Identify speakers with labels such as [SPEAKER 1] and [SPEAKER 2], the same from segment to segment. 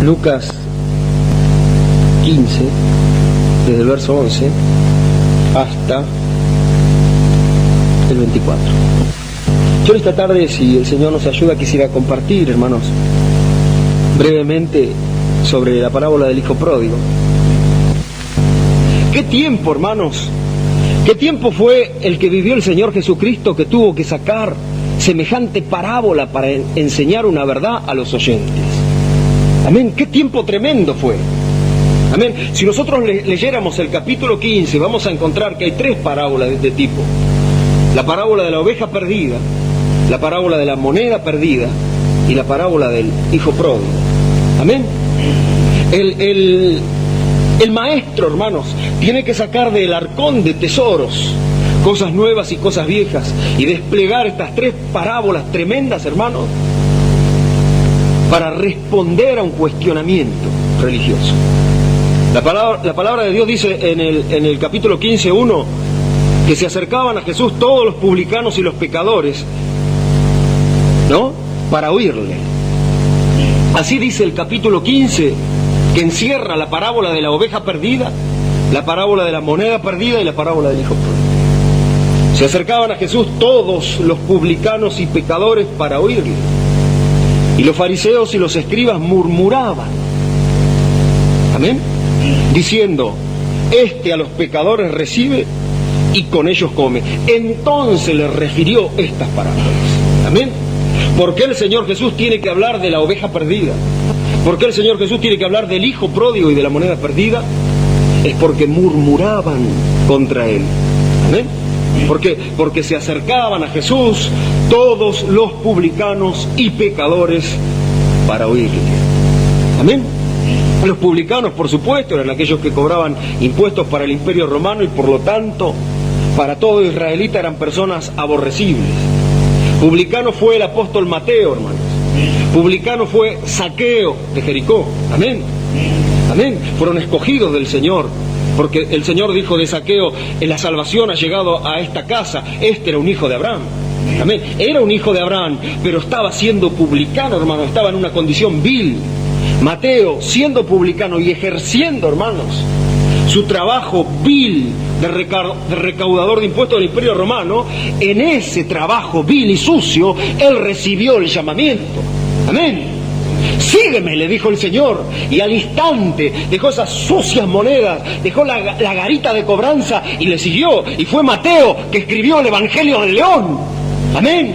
[SPEAKER 1] Lucas 15, desde el verso 11 hasta el 24. Yo esta tarde, si el Señor nos ayuda, quisiera compartir, hermanos, brevemente sobre la parábola del hijo pródigo. ¿Qué tiempo, hermanos? ¿Qué tiempo fue el que vivió el Señor Jesucristo, que tuvo que sacar semejante parábola para enseñar una verdad a los oyentes? Amén. ¿Qué tiempo tremendo fue? Amén. Si nosotros leyéramos el capítulo 15, vamos a encontrar que hay tres parábolas de este tipo. La parábola de la oveja perdida, la parábola de la moneda perdida y la parábola del hijo pródigo. Amén. El maestro, hermanos, tiene que sacar del arcón de tesoros cosas nuevas y cosas viejas y desplegar estas tres parábolas tremendas, hermanos, para responder a un cuestionamiento religioso. La palabra de Dios dice en el capítulo 15:1 que se acercaban a Jesús todos los publicanos y los pecadores, ¿no?, para oírle. Así dice el capítulo 15, que encierra la parábola de la oveja perdida, la parábola de la moneda perdida y la parábola del hijo pródigo. Se acercaban a Jesús todos los publicanos y pecadores para oírle. Y los fariseos y los escribas murmuraban, amén, diciendo: este a los pecadores recibe y con ellos come. Entonces les refirió estas parábolas. Amén. ¿Por qué el Señor Jesús tiene que hablar de la oveja perdida? ¿Por qué el Señor Jesús tiene que hablar del hijo pródigo y de la moneda perdida? Es porque murmuraban contra él. Amén. ¿Por qué? Porque se acercaban a Jesús todos los publicanos y pecadores para oírle. Amén. Los publicanos, por supuesto, eran aquellos que cobraban impuestos para el Imperio Romano y por lo tanto, para todo israelita eran personas aborrecibles. Publicano fue el apóstol Mateo, hermanos. Publicano fue Zaqueo de Jericó. Amén. Amén. Fueron escogidos del Señor, porque el Señor dijo de Zaqueo: la salvación ha llegado a esta casa. Este era un hijo de Abraham. Amén. Era un hijo de Abraham, pero estaba siendo publicano, hermano. Estaba en una condición vil. Mateo, siendo publicano y ejerciendo, hermanos, su trabajo vil de recaudador de impuestos del Imperio Romano, en ese trabajo vil y sucio, él recibió el llamamiento. Amén. Sígueme, le dijo el Señor, y al instante dejó esas sucias monedas, dejó la garita de cobranza y le siguió. Y fue Mateo que escribió el Evangelio del León. Amén.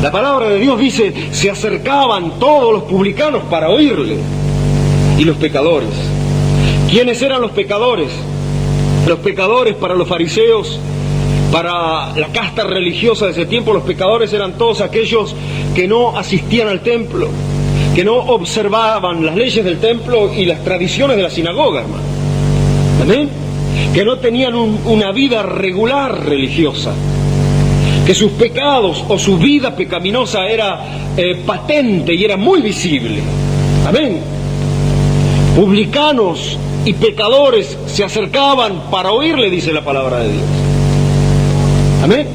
[SPEAKER 1] La palabra de Dios dice: se acercaban todos los publicanos para oírle y los pecadores. ¿Quiénes eran los pecadores? Los pecadores para los fariseos, para la casta religiosa de ese tiempo, los pecadores eran todos aquellos que no asistían al templo, que no observaban las leyes del templo y las tradiciones de la sinagoga, hermano. ¿Amén? Que no tenían una vida regular religiosa, que sus pecados o su vida pecaminosa era patente y era muy visible. Amén. Publicanos y pecadores se acercaban para oírle, dice la palabra de Dios. Amén.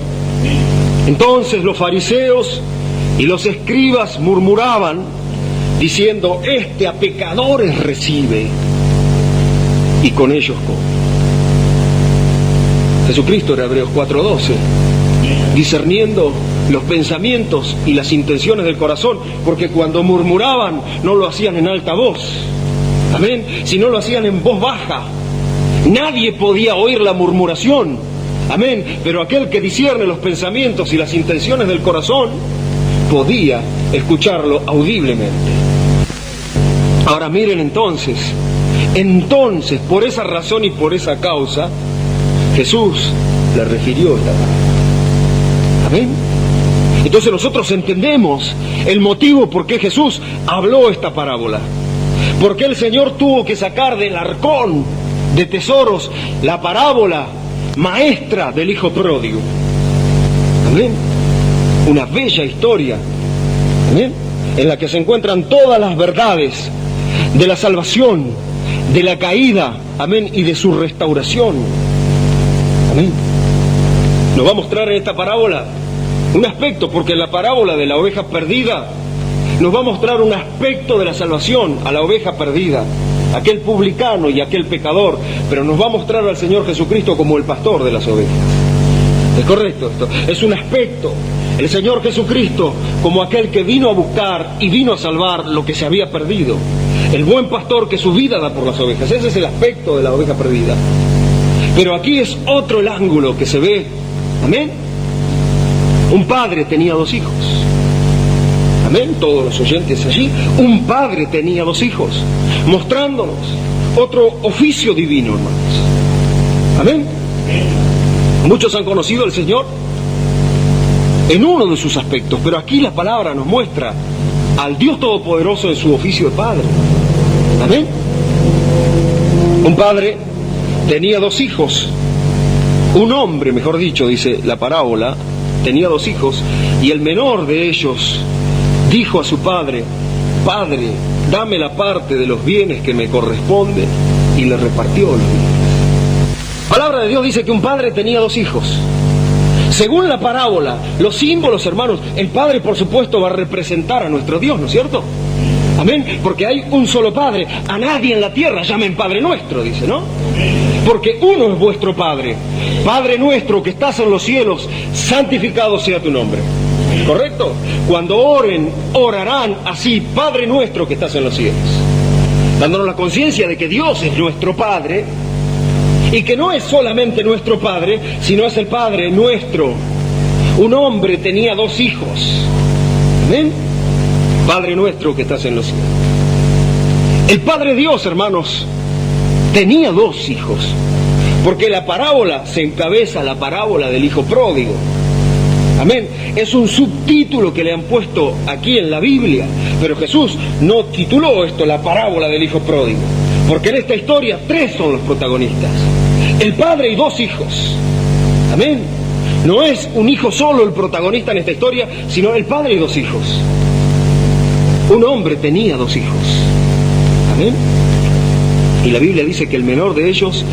[SPEAKER 1] Entonces los fariseos y los escribas murmuraban, diciendo: este a pecadores recibe y con ellos come. Jesucristo en Hebreos 4:12, discerniendo los pensamientos y las intenciones del corazón, porque cuando murmuraban no lo hacían en alta voz, amén, sino lo hacían en voz baja. Nadie podía oír la murmuración, amén, pero aquel que discierne los pensamientos y las intenciones del corazón podía escucharlo audiblemente. Ahora miren entonces, por esa razón y por esa causa, Jesús le refirió esta palabra. Amén. Entonces nosotros entendemos el motivo por qué Jesús habló esta parábola. Porque el Señor tuvo que sacar del arcón de tesoros la parábola maestra del hijo pródigo. Amén. Una bella historia, amén, en la que se encuentran todas las verdades de la salvación, de la caída, amén, y de su restauración. Amén. Nos va a mostrar en esta parábola un aspecto, porque en la parábola de la oveja perdida nos va a mostrar un aspecto de la salvación a la oveja perdida, aquel publicano y aquel pecador, pero nos va a mostrar al Señor Jesucristo como el pastor de las ovejas. ¿Es correcto esto? Es un aspecto. El Señor Jesucristo como aquel que vino a buscar y vino a salvar lo que se había perdido. El buen pastor que su vida da por las ovejas. Ese es el aspecto de la oveja perdida. Pero aquí es otro el ángulo que se ve. Amén. Un padre tenía 2 hijos. Amén. Todos los oyentes allí. Un padre tenía 2 hijos. Mostrándonos otro oficio divino, hermanos. Amén. Muchos han conocido al Señor en uno de sus aspectos, pero aquí la palabra nos muestra al Dios Todopoderoso en su oficio de Padre. Amén. Un padre tenía 2 hijos. Un hombre, mejor dicho, dice la parábola, tenía 2 hijos, y el menor de ellos dijo a su padre: Padre, dame la parte de los bienes que me corresponde, y le repartió los bienes. La palabra de Dios dice que un padre tenía 2 hijos. Según la parábola, los símbolos, hermanos, el Padre, por supuesto, va a representar a nuestro Dios, ¿no es cierto? Amén, porque hay un solo Padre. A nadie en la tierra llamen Padre nuestro, dice, ¿no? Porque uno es vuestro Padre. Padre nuestro que estás en los cielos, santificado sea tu nombre. ¿Correcto? Cuando oren, orarán así: Padre nuestro que estás en los cielos. Dándonos la conciencia de que Dios es nuestro Padre. Y que no es solamente nuestro Padre, sino es el Padre nuestro. Un hombre tenía 2 hijos. ¿Amén? Padre nuestro que estás en los cielos. El Padre Dios, hermanos, tenía 2 hijos. Porque la parábola se encabeza la parábola del hijo pródigo. Amén. Es un subtítulo que le han puesto aquí en la Biblia. Pero Jesús no tituló esto la parábola del hijo pródigo. Porque en esta historia 3 son los protagonistas. El padre y 2 hijos. Amén. No es un hijo solo el protagonista en esta historia, sino el padre y 2 hijos. Un hombre tenía 2 hijos. Amén. Y la Biblia dice que el menor de ellos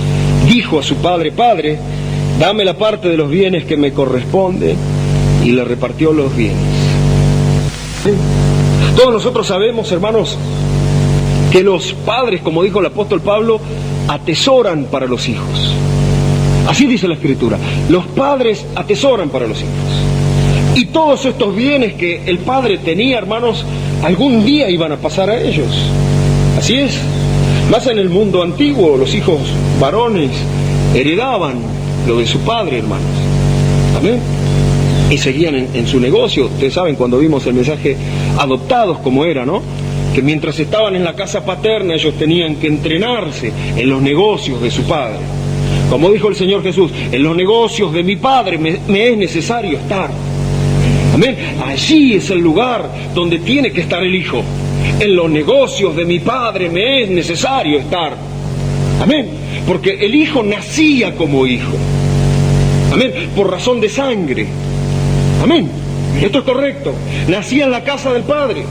[SPEAKER 1] dijo a su padre: Padre, dame la parte de los bienes que me corresponde, y le repartió los bienes. ¿Amén? Todos nosotros sabemos, hermanos, que los padres, como dijo el apóstol Pablo, atesoran para los hijos. Así dice la Escritura: los padres atesoran para los hijos. Y todos estos bienes que el padre tenía, hermanos, algún día iban a pasar a ellos. Así es. Más en el mundo antiguo, los hijos varones heredaban lo de su padre, hermanos. Amén. Y seguían en su negocio. Ustedes saben, cuando vimos el mensaje adoptados, como era, ¿no? Que mientras estaban en la casa paterna, ellos tenían que entrenarse en los negocios de su padre. Como dijo el Señor Jesús: en los negocios de mi Padre me es necesario estar. Amén. Allí es el lugar donde tiene que estar el hijo. En los negocios de mi Padre me es necesario estar. Amén. Porque el hijo nacía como hijo. Amén. Por razón de sangre. Amén. Esto es correcto. Nacía en la casa del Padre.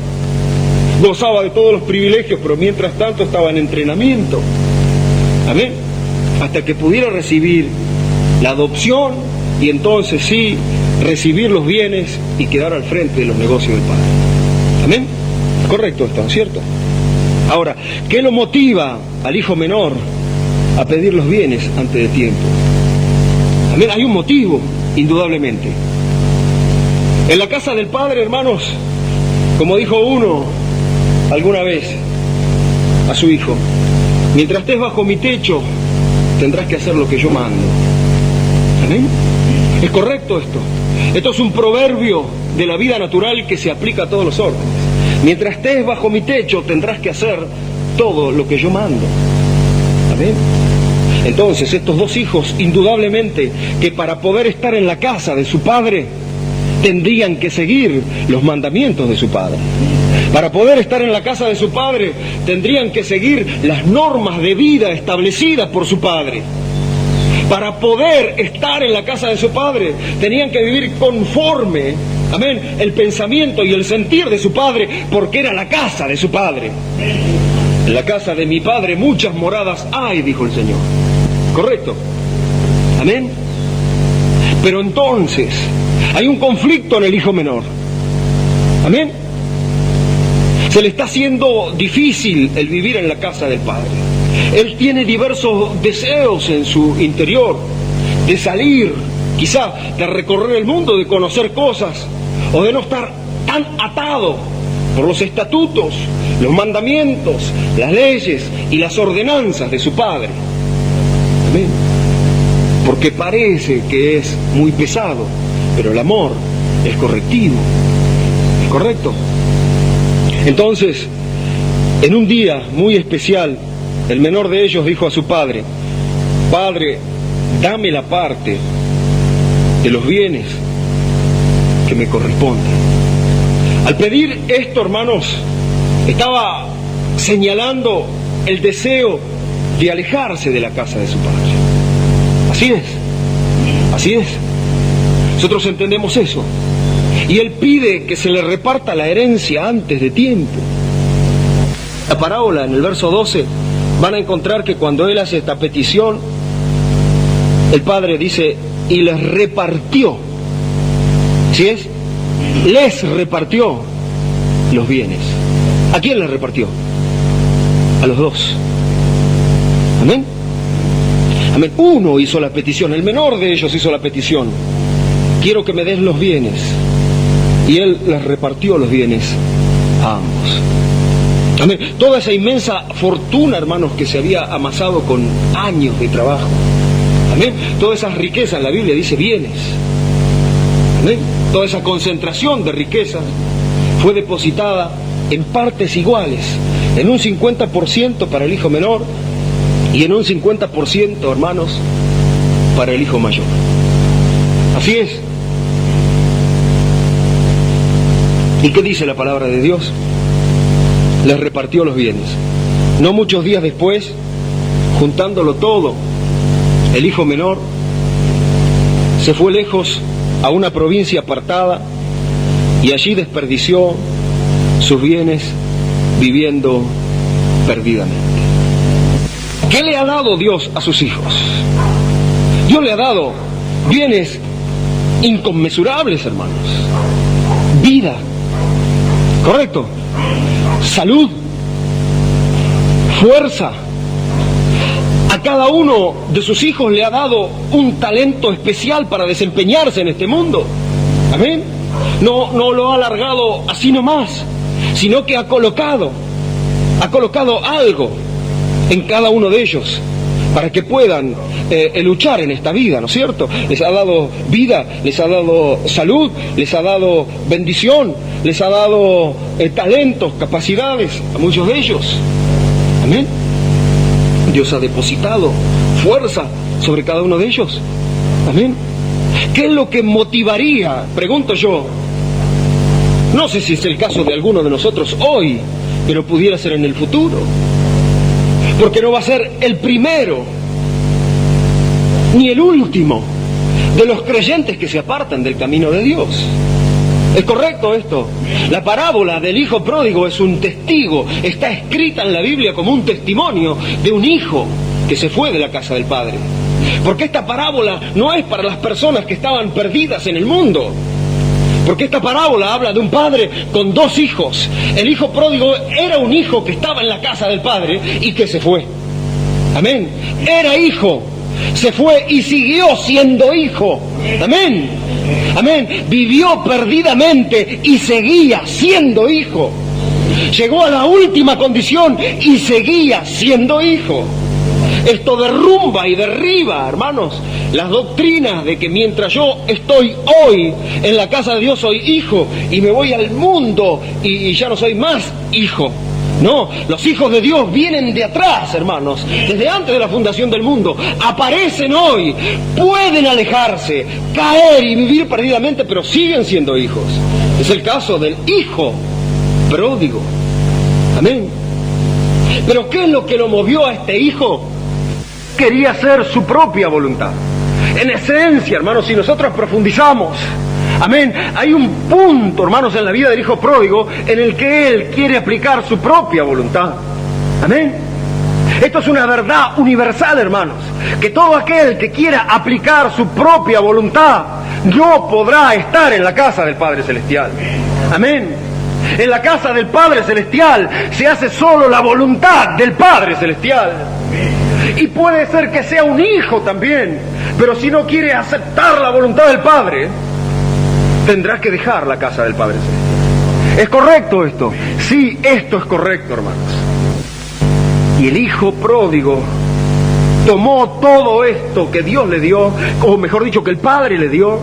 [SPEAKER 1] Gozaba de todos los privilegios, pero mientras tanto estaba en entrenamiento. Amén. Hasta que pudiera recibir la adopción y entonces sí recibir los bienes y quedar al frente de los negocios del Padre. Amén. Correcto esto, ¿cierto? Ahora, ¿qué lo motiva al hijo menor a pedir los bienes antes de tiempo? Amén. Hay un motivo, indudablemente. En la casa del Padre, hermanos, como dijo uno alguna vez a su hijo: mientras estés bajo mi techo, tendrás que hacer lo que yo mando. ¿Amén? ¿Es correcto esto? Esto es un proverbio de la vida natural que se aplica a todos los órdenes. Mientras estés bajo mi techo, tendrás que hacer todo lo que yo mando. Amén. Entonces, estos 2 hijos, indudablemente, que para poder estar en la casa de su padre, tendrían que seguir los mandamientos de su padre. Para poder estar en la casa de su padre, tendrían que seguir las normas de vida establecidas por su padre. Para poder estar en la casa de su padre, tenían que vivir conforme, amén, el pensamiento y el sentir de su padre, porque era la casa de su padre. En la casa de mi padre muchas moradas hay, dijo el Señor. ¿Correcto? Amén. Pero entonces hay un conflicto en el hijo menor. Amén. Se le está haciendo difícil el vivir en la casa del Padre. Él tiene diversos deseos en su interior, de salir, quizá de recorrer el mundo, de conocer cosas, o de no estar tan atado por los estatutos, los mandamientos, las leyes y las ordenanzas de su Padre. Amén. Porque parece que es muy pesado, pero el amor es correctivo. ¿Es correcto? Entonces, en un día muy especial, el menor de ellos dijo a su padre: Padre, dame la parte de los bienes que me corresponde. Al pedir esto, hermanos, estaba señalando el deseo de alejarse de la casa de su padre. Así es, así es. Nosotros entendemos eso. Y él pide que se le reparta la herencia antes de tiempo. La parábola, en el verso 12, van a encontrar que cuando él hace esta petición, el padre dice: y les repartió. ¿Sí es? Les repartió los bienes. ¿A quién les repartió? A los dos. ¿Amén? Amén. Uno hizo la petición, el menor de ellos hizo la petición: quiero que me des los bienes. Y él les repartió los bienes a ambos. Amén. Toda esa inmensa fortuna, hermanos, que se había amasado con años de trabajo. Amén. Todas esas riquezas, la Biblia dice bienes. Amén. Toda esa concentración de riquezas fue depositada en partes iguales, en un 50% para el hijo menor y en un 50%, hermanos, para el hijo mayor. Así es. ¿Y qué dice la palabra de Dios? Les repartió los bienes. No muchos días después, juntándolo todo, el hijo menor se fue lejos a una provincia apartada y allí desperdició sus bienes viviendo perdidamente. ¿Qué le ha dado Dios a sus hijos? Dios le ha dado bienes inconmensurables, hermanos. Vida, ¿correcto? Salud, fuerza. A cada uno de sus hijos le ha dado un talento especial para desempeñarse en este mundo. Amén. No lo ha alargado así nomás, sino que ha colocado algo en cada uno de ellos para que puedan luchar en esta vida, ¿no es cierto? Les ha dado vida, les ha dado salud, les ha dado bendición, les ha dado talentos, capacidades a muchos de ellos. Amén. Dios ha depositado fuerza sobre cada uno de ellos. Amén. ¿Qué es lo que motivaría, pregunto yo? No sé si es el caso de alguno de nosotros hoy, pero pudiera ser en el futuro. Porque no va a ser el primero ni el último de los creyentes que se apartan del camino de Dios. ¿Es correcto esto? La parábola del hijo pródigo es un testigo, está escrita en la Biblia como un testimonio de un hijo que se fue de la casa del padre. Porque esta parábola no es para las personas que estaban perdidas en el mundo. Porque esta parábola habla de un padre con dos hijos. El hijo pródigo era un hijo que estaba en la casa del padre y que se fue. Amén. Era hijo, se fue y siguió siendo hijo. Amén. Amén. Vivió perdidamente y seguía siendo hijo. Llegó a la última condición y seguía siendo hijo. Esto derrumba y derriba, hermanos, las doctrinas de que mientras yo estoy hoy en la casa de Dios soy hijo y me voy al mundo y ya no soy más hijo. No, los hijos de Dios vienen de atrás, hermanos, desde antes de la fundación del mundo. Aparecen hoy, pueden alejarse, caer y vivir perdidamente, pero siguen siendo hijos. Es el caso del hijo pródigo. Amén. Pero ¿qué es lo que lo movió a este hijo? Quería hacer su propia voluntad. En esencia, hermanos, si nosotros profundizamos, amén, hay un punto, hermanos, en la vida del hijo pródigo en el que él quiere aplicar su propia voluntad. Amén. Esto es una verdad universal, hermanos, que todo aquel que quiera aplicar su propia voluntad no podrá estar en la casa del Padre Celestial. Amén. En la casa del Padre Celestial se hace solo la voluntad del Padre Celestial. Y puede ser que sea un hijo también, pero si no quiere aceptar la voluntad del Padre, tendrá que dejar la casa del Padre Celestial. ¿Es correcto esto? Sí, esto es correcto, hermanos. Y el hijo pródigo tomó todo esto que Dios le dio, o mejor dicho, que el Padre le dio,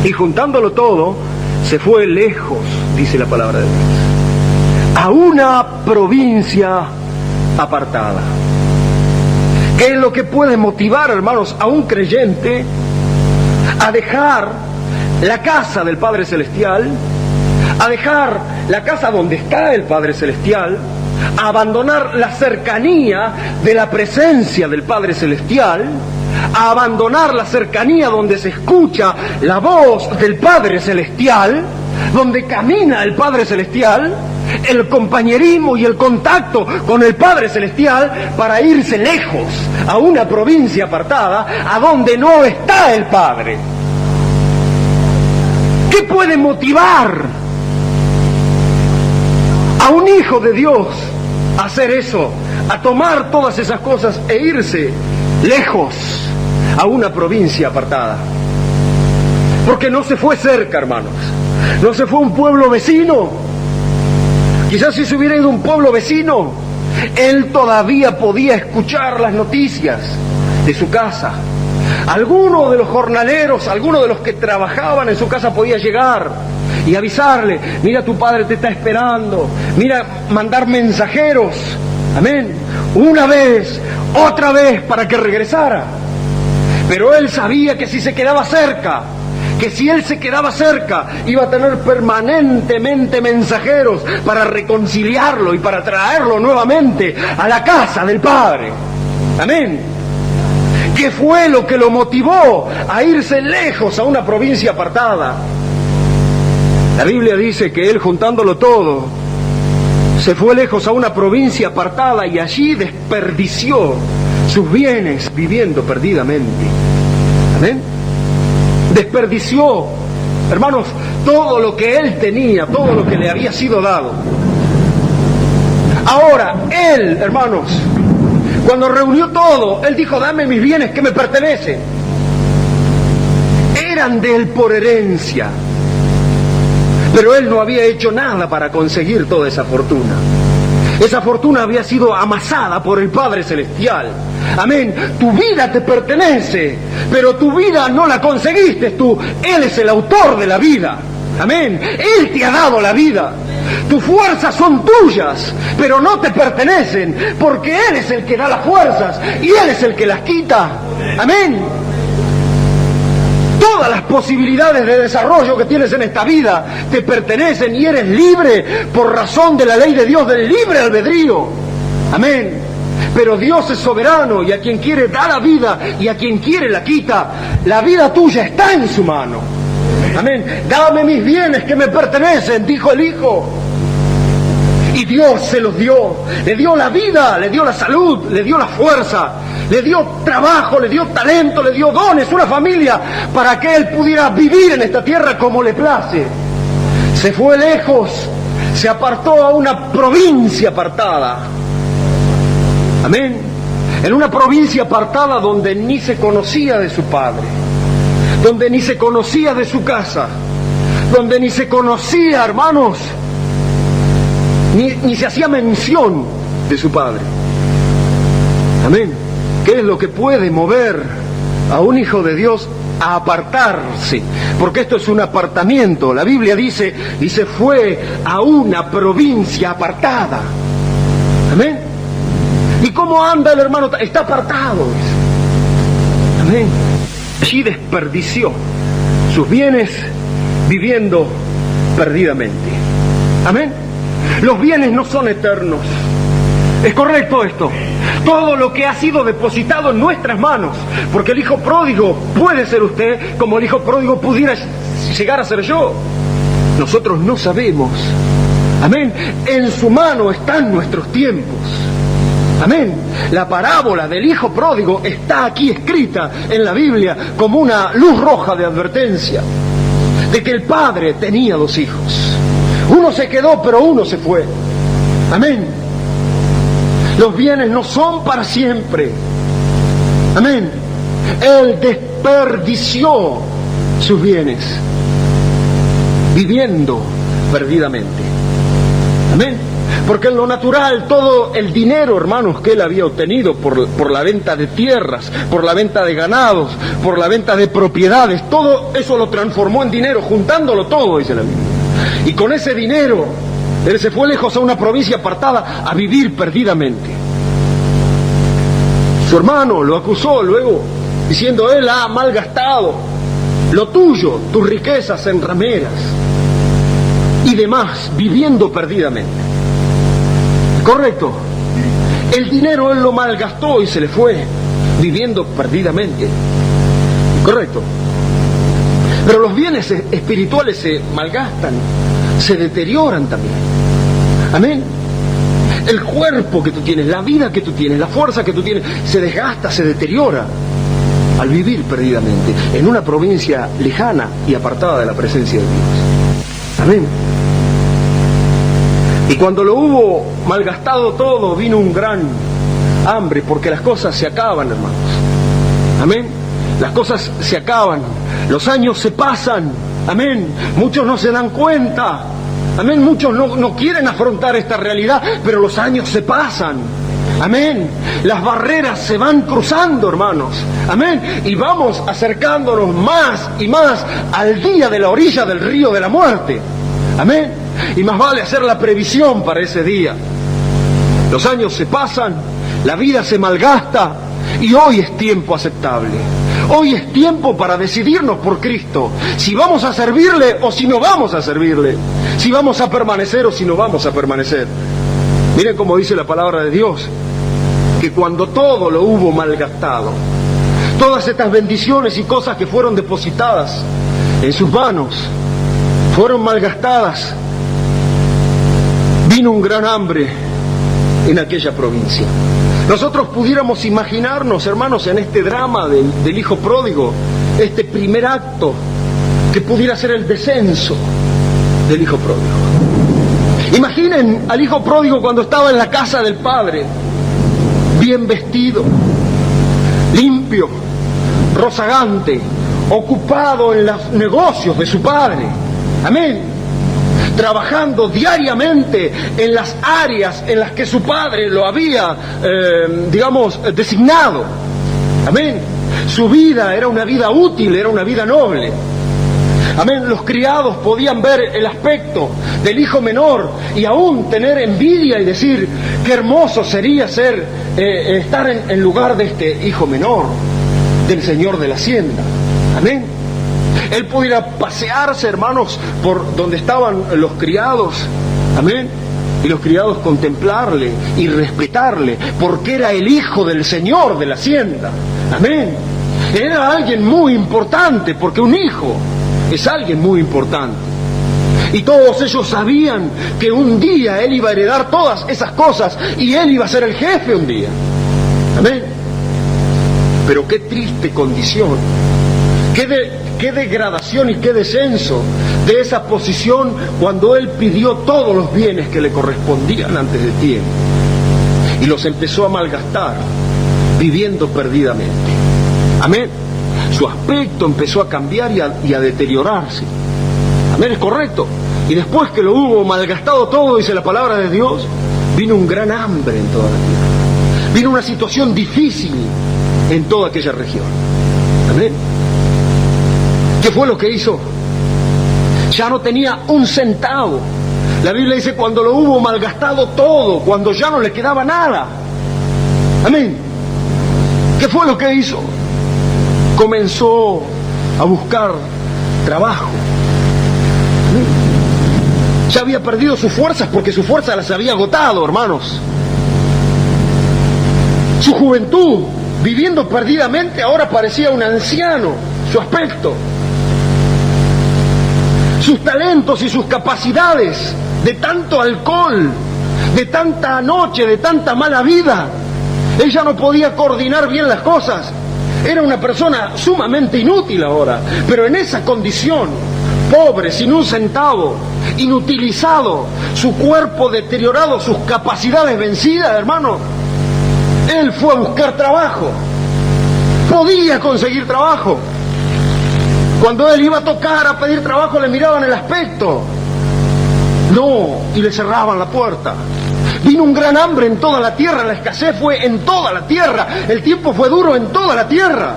[SPEAKER 1] y juntándolo todo, se fue lejos, dice la palabra de Dios, a una provincia apartada. ¿Qué es lo que puede motivar, hermanos, a un creyente a dejar la casa del Padre Celestial, a dejar la casa donde está el Padre Celestial, a abandonar la cercanía de la presencia del Padre Celestial, a abandonar la cercanía donde se escucha la voz del Padre Celestial, donde camina el Padre Celestial, el compañerismo y el contacto con el Padre Celestial, para irse lejos a una provincia apartada a donde no está el Padre? ¿Qué puede motivar a un hijo de Dios a hacer eso, a tomar todas esas cosas e irse lejos a una provincia apartada? Porque no se fue cerca, hermanos, no se fue a un pueblo vecino. Quizás si se hubiera ido a un pueblo vecino, él todavía podía escuchar las noticias de su casa. Alguno de los jornaleros, alguno de los que trabajaban en su casa podía llegar y avisarle: mira, tu padre te está esperando. Mira, mandar mensajeros, amén, una vez, otra vez, para que regresara. Pero él sabía que si se quedaba cerca, que si él se quedaba cerca, iba a tener permanentemente mensajeros para reconciliarlo y para traerlo nuevamente a la casa del Padre. Amén. ¿Qué fue lo que lo motivó a irse lejos a una provincia apartada? La Biblia dice que él, juntándolo todo, se fue lejos a una provincia apartada y allí desperdició sus bienes viviendo perdidamente. Amén. Desperdició, hermanos, todo lo que él tenía, todo lo que le había sido dado. Ahora, él, hermanos, cuando reunió todo, él dijo: dame mis bienes que me pertenecen. Eran de él por herencia, pero él no había hecho nada para conseguir toda esa fortuna. Esa fortuna había sido amasada por el Padre Celestial. Amén. Tu vida te pertenece, pero tu vida no la conseguiste tú. Él es el autor de la vida. Amén. Él te ha dado la vida. Tus fuerzas son tuyas, pero no te pertenecen, porque Él es el que da las fuerzas y Él es el que las quita. Amén. Todas las posibilidades de desarrollo que tienes en esta vida te pertenecen y eres libre por razón de la ley de Dios del libre albedrío. Amén. Pero Dios es soberano y a quien quiere da la vida y a quien quiere la quita. La vida tuya está en su mano. Amén. Dame mis bienes que me pertenecen, dijo el Hijo. Y Dios se los dio. Le dio la vida, le dio la salud, le dio la fuerza, le dio trabajo, le dio talento, le dio dones, una familia, para que él pudiera vivir en esta tierra como le place. Se fue lejos, se apartó a una provincia apartada. Amén. En una provincia apartada donde ni se conocía de su padre, donde ni se conocía de su casa, donde ni se conocía, hermanos, ni se hacía mención de su padre. Amén. ¿Qué es lo que puede mover a un hijo de Dios a apartarse? Porque esto es un apartamiento. La Biblia dice: y se fue a una provincia apartada. Amén. ¿Y cómo anda el hermano? Está apartado. Amén. Allí desperdició sus bienes viviendo perdidamente. Amén. Los bienes no son eternos. ¿Es correcto esto? Todo lo que ha sido depositado en nuestras manos, porque el hijo pródigo puede ser usted, como el hijo pródigo pudiera llegar a ser yo. Nosotros no sabemos. Amén. En su mano están nuestros tiempos. Amén. La parábola del hijo pródigo está aquí escrita en la Biblia como una luz roja de advertencia de que el padre tenía 2 hijos. Uno se quedó, pero uno se fue. Amén. Los bienes no son para siempre. Amén. Él desperdició sus bienes viviendo perdidamente. Amén. Porque en lo natural todo el dinero, hermanos, que él había obtenido por la venta de tierras, por la venta de ganados, por la venta de propiedades, todo eso lo transformó en dinero, juntándolo todo, dice la Biblia. Y con ese dinero él se fue lejos a una provincia apartada a vivir perdidamente. Su hermano lo acusó luego, diciendo: él ha malgastado lo tuyo, tus riquezas en rameras y demás, viviendo perdidamente. Correcto. El dinero él lo malgastó y se le fue, viviendo perdidamente. Correcto. Pero los bienes espirituales se malgastan, se deterioran también. Amén. El cuerpo que tú tienes, la vida que tú tienes, la fuerza que tú tienes, se desgasta, se deteriora al vivir perdidamente en una provincia lejana y apartada de la presencia de Dios. Amén. Y cuando lo hubo malgastado todo, vino un gran hambre, porque las cosas se acaban, hermanos. Amén. Las cosas se acaban, los años se pasan. Amén. Muchos no se dan cuenta. Amén. Muchos no quieren afrontar esta realidad, pero los años se pasan. Amén. Las barreras se van cruzando, hermanos. Amén. Y vamos acercándonos más y más al día de la orilla del río de la muerte. Amén. Y más vale hacer la previsión para ese día. Los años se pasan, la vida se malgasta, y hoy es tiempo aceptable. Hoy es tiempo para decidirnos por Cristo, si vamos a servirle o si no vamos a servirle, si vamos a permanecer o si no vamos a permanecer. Miren cómo dice la palabra de Dios, que cuando todo lo hubo malgastado, todas estas bendiciones y cosas que fueron depositadas en sus manos, fueron malgastadas, vino un gran hambre en aquella provincia. Nosotros pudiéramos imaginarnos, hermanos, en este drama del hijo pródigo, este primer acto que pudiera ser el descenso del hijo pródigo. Imaginen al hijo pródigo cuando estaba en la casa del padre, bien vestido, limpio, rozagante, ocupado en los negocios de su padre. Amén. Trabajando diariamente en las áreas en las que su padre lo había, designado. Amén. Su vida era una vida útil, era una vida noble. Amén. Los criados podían ver el aspecto del hijo menor y aún tener envidia y decir: qué hermoso sería estar en lugar de este hijo menor, del señor de la hacienda. Amén. Él pudiera pasearse, hermanos, por donde estaban los criados. Amén. Y los criados contemplarle y respetarle, porque era el hijo del señor de la hacienda. Amén. Era alguien muy importante, porque un hijo es alguien muy importante. Y todos ellos sabían que un día él iba a heredar todas esas cosas y él iba a ser el jefe un día. Amén. Pero qué triste condición. Qué degradación y qué descenso de esa posición cuando él pidió todos los bienes que le correspondían antes de tiempo y los empezó a malgastar viviendo perdidamente. Amén. Su aspecto empezó a cambiar y a deteriorarse. Amén, es correcto. Y después que lo hubo malgastado todo, dice la palabra de Dios, vino un gran hambre en toda la tierra. Vino una situación difícil en toda aquella región. Amén. ¿Qué fue lo que hizo? Ya no tenía un centavo. La Biblia dice cuando lo hubo malgastado todo, cuando ya no le quedaba nada. Amén. ¿Qué fue lo que hizo? Comenzó a buscar trabajo. Amén. Ya había perdido sus fuerzas porque sus fuerzas las había agotado, hermanos. Su juventud, viviendo perdidamente, ahora parecía un anciano, su aspecto. Sus talentos y sus capacidades, de tanto alcohol, de tanta noche, de tanta mala vida. Ella no podía coordinar bien las cosas. Era una persona sumamente inútil ahora, pero en esa condición pobre, sin un centavo, inutilizado, su cuerpo deteriorado, sus capacidades vencidas, hermano, él fue a buscar trabajo. Podía conseguir trabajo. Cuando él iba a tocar, a pedir trabajo, le miraban el aspecto. No, y le cerraban la puerta. Vino un gran hambre en toda la tierra, la escasez fue en toda la tierra, el tiempo fue duro en toda la tierra.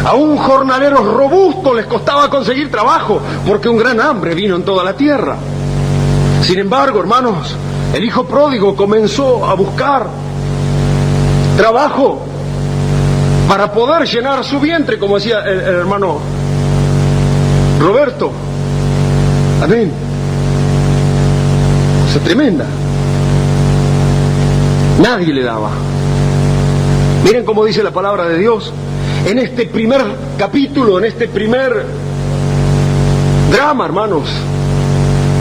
[SPEAKER 1] A un jornalero robusto les costaba conseguir trabajo, porque un gran hambre vino en toda la tierra. Sin embargo, hermanos, el hijo pródigo comenzó a buscar trabajo para poder llenar su vientre, como decía el hermano Roberto. Amén. Cosa tremenda. Nadie le daba. Miren cómo dice la palabra de Dios en este primer capítulo, en este primer drama, hermanos,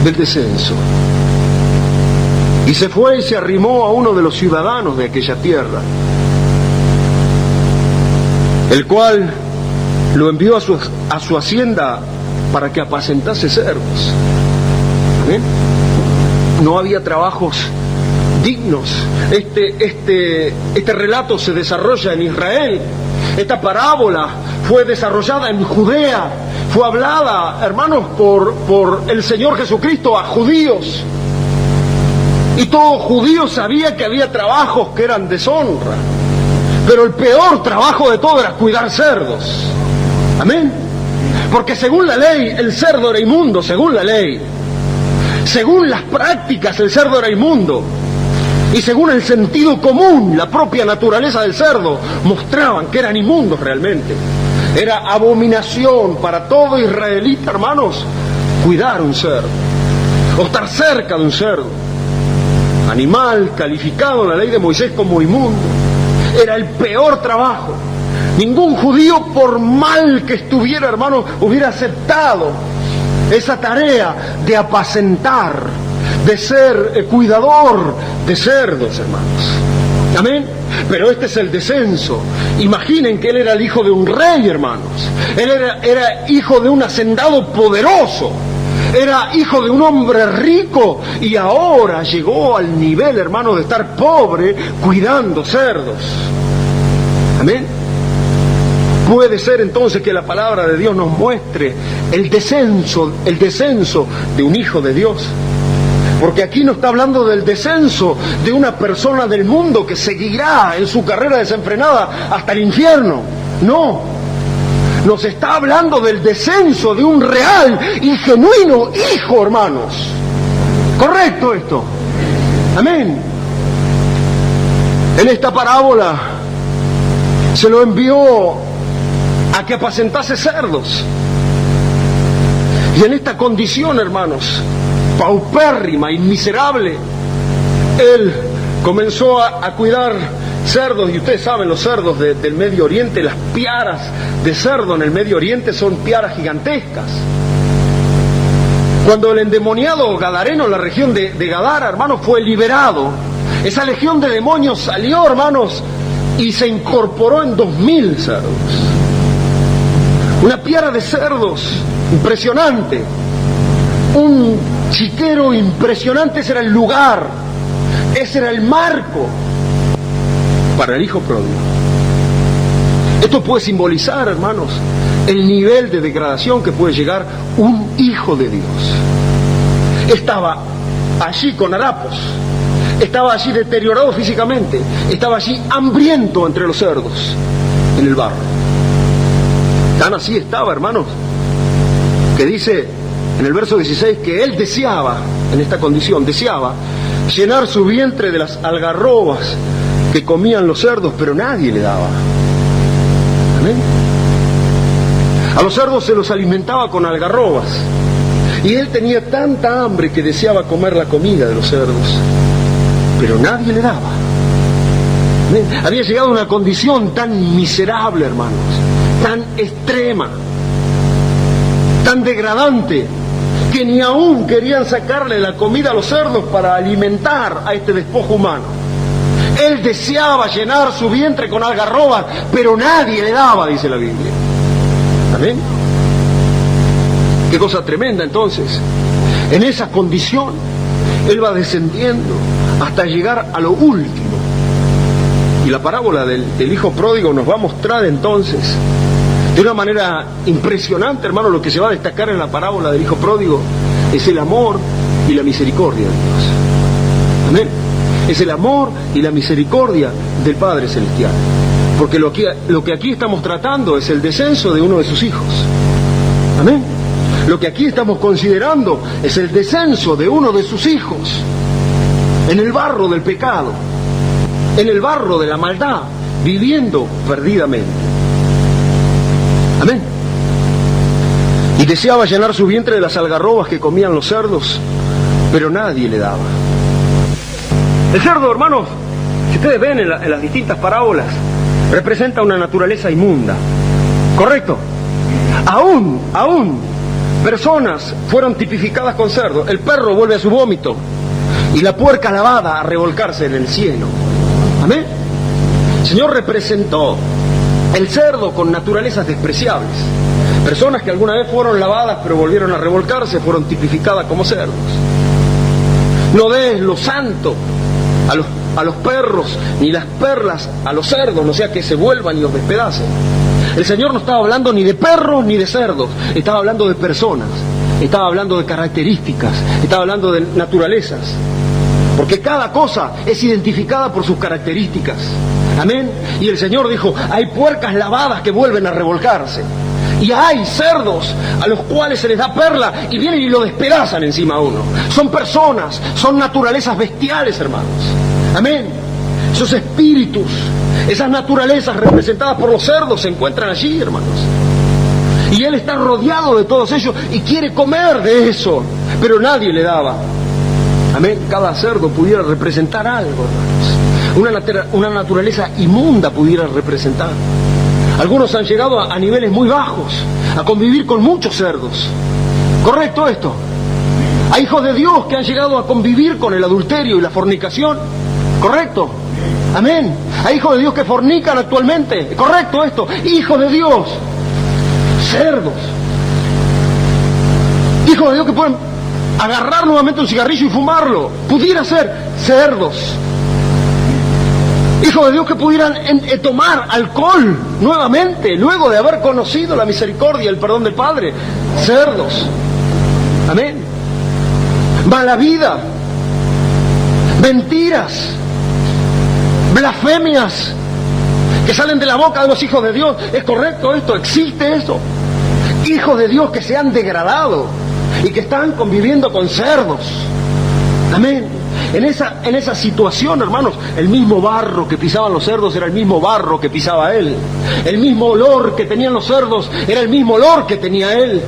[SPEAKER 1] del descenso. Y se fue y se arrimó a uno de los ciudadanos de aquella tierra, el cual lo envió a su hacienda para que apacentase cerdos. ¿Amén? No había trabajos dignos. Este relato se desarrolla en Israel. Esta parábola fue desarrollada en Judea. Fue hablada, hermanos, por el Señor Jesucristo a judíos. Y todo judío sabía que había trabajos que eran deshonra. Pero el peor trabajo de todo era cuidar cerdos. Amén. Porque según la ley, el cerdo era inmundo, según la ley. Según las prácticas, el cerdo era inmundo. Y según el sentido común, la propia naturaleza del cerdo, mostraban que eran inmundos realmente. Era abominación para todo israelita, hermanos, cuidar un cerdo, o estar cerca de un cerdo. Animal calificado en la ley de Moisés como inmundo. Era el peor trabajo. Ningún judío, por mal que estuviera, hermano, hubiera aceptado esa tarea de apacentar, de ser cuidador de cerdos, hermanos. Amén. Pero este es el descenso. Imaginen que él era el hijo de un rey, hermanos. Él era hijo de un hacendado poderoso. Era hijo de un hombre rico y ahora llegó al nivel, hermano, de estar pobre cuidando cerdos. Amén. Puede ser entonces que la palabra de Dios nos muestre el descenso de un hijo de Dios. Porque aquí no está hablando del descenso de una persona del mundo que seguirá en su carrera desenfrenada hasta el infierno. No. Nos está hablando del descenso de un real y genuino hijo, hermanos. ¿Correcto esto? Amén. En esta parábola se lo envió a que apacentase cerdos. Y en esta condición, hermanos, paupérrima y miserable, él comenzó a cuidar cerdos. Y ustedes saben, los cerdos del Medio Oriente, las piaras de cerdo en el Medio Oriente son piaras gigantescas. Cuando el endemoniado gadareno en la región de Gadara, hermanos, fue liberado, esa legión de demonios salió, hermanos, y se incorporó en 2000 cerdos. Una piara de cerdos impresionante, un chiquero impresionante. Ese era el lugar, ese era el marco para el hijo pródigo. Esto puede simbolizar, hermanos, el nivel de degradación que puede llegar un hijo de Dios. Estaba allí con harapos, estaba allí deteriorado físicamente, estaba allí hambriento entre los cerdos, en el barro. Tan así estaba, hermanos, que dice en el verso 16 que él deseaba, en esta condición, deseaba llenar su vientre de las algarrobas que comían los cerdos, pero nadie le daba. Amén. A los cerdos se los alimentaba con algarrobas, y él tenía tanta hambre que deseaba comer la comida de los cerdos, pero nadie le daba. Amén. Había llegado a una condición tan miserable, hermanos, tan extrema, tan degradante, que ni aún querían sacarle la comida a los cerdos para alimentar a este despojo humano. Él deseaba llenar su vientre con algarrobas, pero nadie le daba, dice la Biblia. Amén. Qué cosa tremenda entonces. En esa condición, Él va descendiendo hasta llegar a lo último. Y la parábola del hijo pródigo nos va a mostrar entonces, de una manera impresionante, hermano, lo que se va a destacar en la parábola del hijo pródigo es el amor y la misericordia de Dios. Amén. Es el amor y la misericordia del Padre Celestial. Porque lo que aquí estamos tratando es el descenso de uno de sus hijos. Amén. Lo que aquí estamos considerando es el descenso de uno de sus hijos en el barro del pecado, en el barro de la maldad, viviendo perdidamente. Amén. Y deseaba llenar su vientre de las algarrobas que comían los cerdos, pero nadie le daba. El cerdo, hermanos, si ustedes ven en las distintas parábolas, representa una naturaleza inmunda. ¿Correcto? Aún personas fueron tipificadas con cerdo. El perro vuelve a su vómito y la puerca lavada a revolcarse en el cielo. Amén. El Señor representó el cerdo con naturalezas despreciables. Personas que alguna vez fueron lavadas pero volvieron a revolcarse fueron tipificadas como cerdos. No des lo santo a los perros, ni las perlas a los cerdos, no sea que se vuelvan y los despedacen. El Señor no estaba hablando ni de perros ni de cerdos, estaba hablando de personas, estaba hablando de características, estaba hablando de naturalezas. Porque cada cosa es identificada por sus características. Amén. Y el Señor dijo, hay puercas lavadas que vuelven a revolcarse. Y hay cerdos a los cuales se les da perla y vienen y lo despedazan encima a uno. Son personas, son naturalezas bestiales, hermanos. Amén. Esos espíritus, esas naturalezas representadas por los cerdos se encuentran allí, hermanos. Y Él está rodeado de todos ellos y quiere comer de eso, pero nadie le daba. Amén. Cada cerdo pudiera representar algo, hermanos. Una naturaleza inmunda pudiera representar. Algunos han llegado a niveles muy bajos, a convivir con muchos cerdos. ¿Correcto esto? Hay hijos de Dios que han llegado a convivir con el adulterio y la fornicación. ¿Correcto? Amén. Hay hijos de Dios que fornican actualmente. ¿Correcto esto? Hijos de Dios. Cerdos. Hijos de Dios que pueden agarrar nuevamente un cigarrillo y fumarlo. Pudiera ser cerdos. Hijos de Dios que pudieran tomar alcohol nuevamente, luego de haber conocido la misericordia y el perdón del Padre. Cerdos. Amén. Mala vida. Mentiras. Blasfemias que salen de la boca de los hijos de Dios. ¿Es correcto esto? ¿Existe esto? Hijos de Dios que se han degradado y que están conviviendo con cerdos. Amén. En esa situación, hermanos, el mismo barro que pisaban los cerdos era el mismo barro que pisaba Él. El mismo olor que tenían los cerdos era el mismo olor que tenía Él.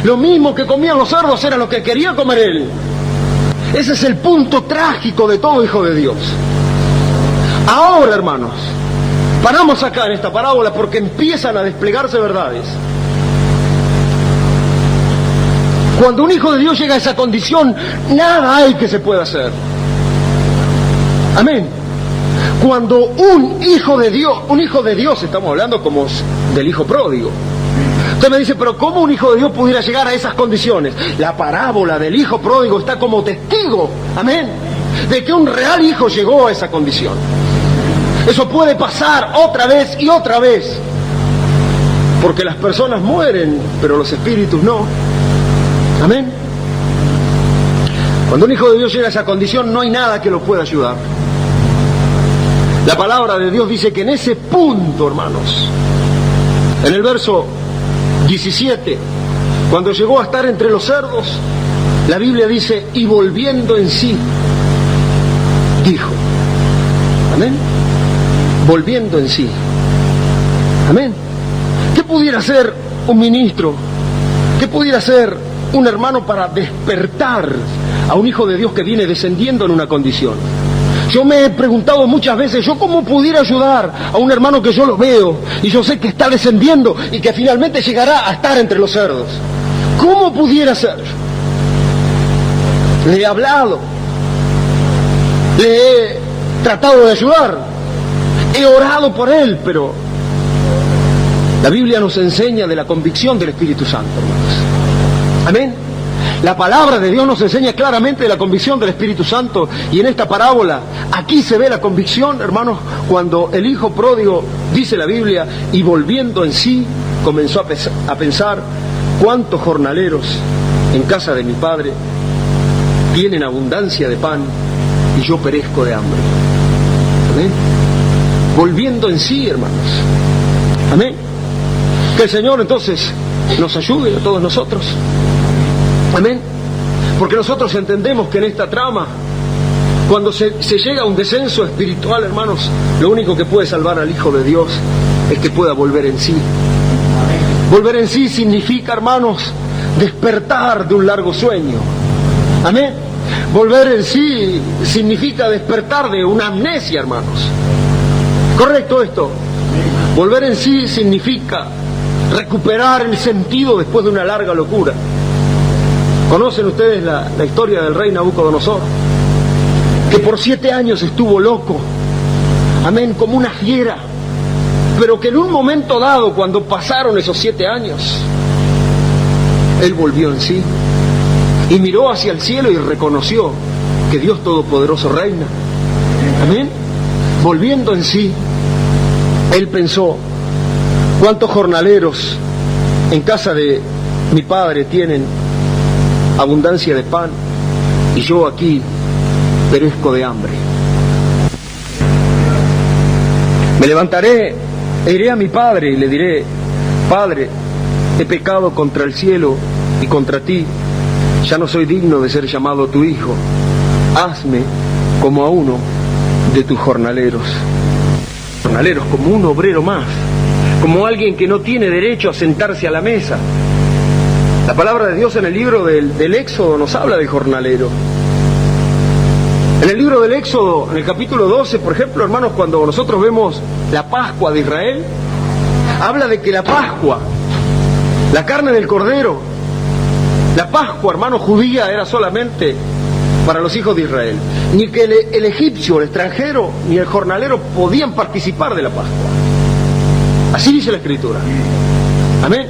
[SPEAKER 1] Lo mismo que comían los cerdos era lo que quería comer Él. Ese es el punto trágico de todo hijo de Dios. Ahora, hermanos, paramos acá en esta parábola porque empiezan a desplegarse verdades. Cuando un hijo de Dios llega a esa condición, nada hay que se pueda hacer. Amén. Cuando un hijo de Dios, estamos hablando como del hijo pródigo. Usted me dice, pero ¿cómo un hijo de Dios pudiera llegar a esas condiciones? La parábola del hijo pródigo está como testigo, amén, de que un real hijo llegó a esa condición. Eso puede pasar otra vez y otra vez. Porque las personas mueren, pero los espíritus no. Amén. Cuando un hijo de Dios llega a esa condición, no hay nada que lo pueda ayudar. La palabra de Dios dice que en ese punto, hermanos, en el verso 17, cuando llegó a estar entre los cerdos, la Biblia dice, y volviendo en sí, dijo. Amén. Volviendo en sí. Amén. ¿Qué pudiera hacer un ministro? ¿Qué pudiera hacer un hermano para despertar a un hijo de Dios que viene descendiendo en una condición? Yo me he preguntado muchas veces, ¿yo cómo pudiera ayudar a un hermano que yo lo veo y yo sé que está descendiendo y que finalmente llegará a estar entre los cerdos? ¿Cómo pudiera ser? Le he hablado, le he tratado de ayudar, he orado por él, pero la Biblia nos enseña de la convicción del Espíritu Santo, hermanos. Amén. La palabra de Dios nos enseña claramente la convicción del Espíritu Santo, y en esta parábola aquí se ve la convicción, hermanos, cuando el hijo pródigo, dice la Biblia, y volviendo en sí comenzó a pensar: cuántos jornaleros en casa de mi padre tienen abundancia de pan y yo perezco de hambre. Amén. Volviendo en sí, hermanos. Amén. Que el Señor entonces nos ayude a todos nosotros. Amén. Porque nosotros entendemos que en esta trama, cuando se llega a un descenso espiritual, hermanos, lo único que puede salvar al Hijo de Dios es que pueda volver en sí. Volver en sí significa, hermanos, despertar de un largo sueño. Amén. Volver en sí significa despertar de una amnesia, hermanos. ¿Correcto esto? Volver en sí significa recuperar el sentido después de una larga locura. ¿Conocen ustedes la historia del rey Nabucodonosor? Que por 7 años estuvo loco, amén, como una fiera, pero que en un momento dado, cuando pasaron esos 7 años, él volvió en sí y miró hacia el cielo y reconoció que Dios Todopoderoso reina. Amén. Volviendo en sí, él pensó: ¿cuántos jornaleros en casa de mi padre tienen abundancia de pan y yo aquí perezco de hambre? Me levantaré e iré a mi padre y le diré: Padre, he pecado contra el cielo y contra ti, ya no soy digno de ser llamado tu hijo. Hazme como a uno de tus jornaleros. Jornaleros, como un obrero más, como alguien que no tiene derecho a sentarse a la mesa. La palabra de Dios en el libro del Éxodo nos habla de jornalero. En el libro del Éxodo, en el capítulo 12, por ejemplo, hermanos, cuando nosotros vemos la Pascua de Israel, habla de que la Pascua, la carne del cordero, la Pascua, hermanos, judía era solamente para los hijos de Israel. Ni que el egipcio, el extranjero, ni el jornalero podían participar de la Pascua. Así dice la Escritura. Amén.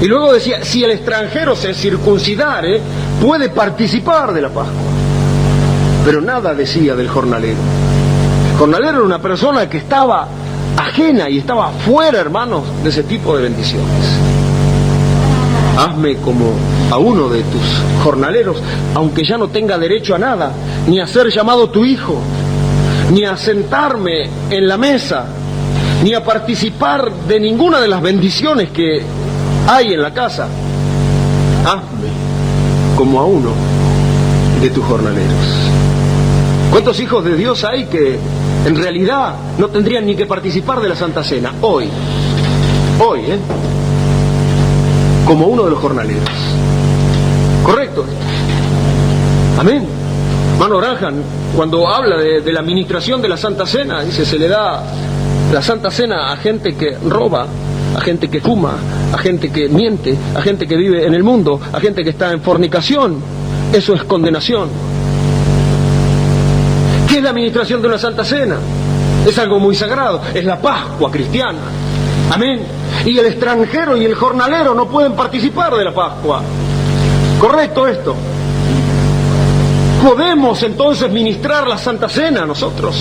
[SPEAKER 1] Y luego decía: si el extranjero se circuncidare, puede participar de la Pascua. Pero nada decía del jornalero. El jornalero era una persona que estaba ajena y estaba fuera, hermanos, de ese tipo de bendiciones. Hazme como a uno de tus jornaleros, aunque ya no tenga derecho a nada, ni a ser llamado tu hijo, ni a sentarme en la mesa, ni a participar de ninguna de las bendiciones que hay en la casa. Hazme como a uno de tus jornaleros. ¿Cuántos hijos de Dios hay que en realidad no tendrían ni que participar de la Santa Cena? Hoy, como uno de los jornaleros. ¿Correcto? Amén. Hermano Branham, cuando habla de la administración de la Santa Cena, dice: se le da la Santa Cena a gente que roba, a gente que fuma, a gente que miente, a gente que vive en el mundo, a gente que está en fornicación. Eso es condenación. ¿Qué es la administración de una Santa Cena? Es algo muy sagrado, es la Pascua cristiana. Amén. Y el extranjero y el jornalero no pueden participar de la Pascua. ¿Correcto esto? ¿Podemos entonces ministrar la Santa Cena nosotros?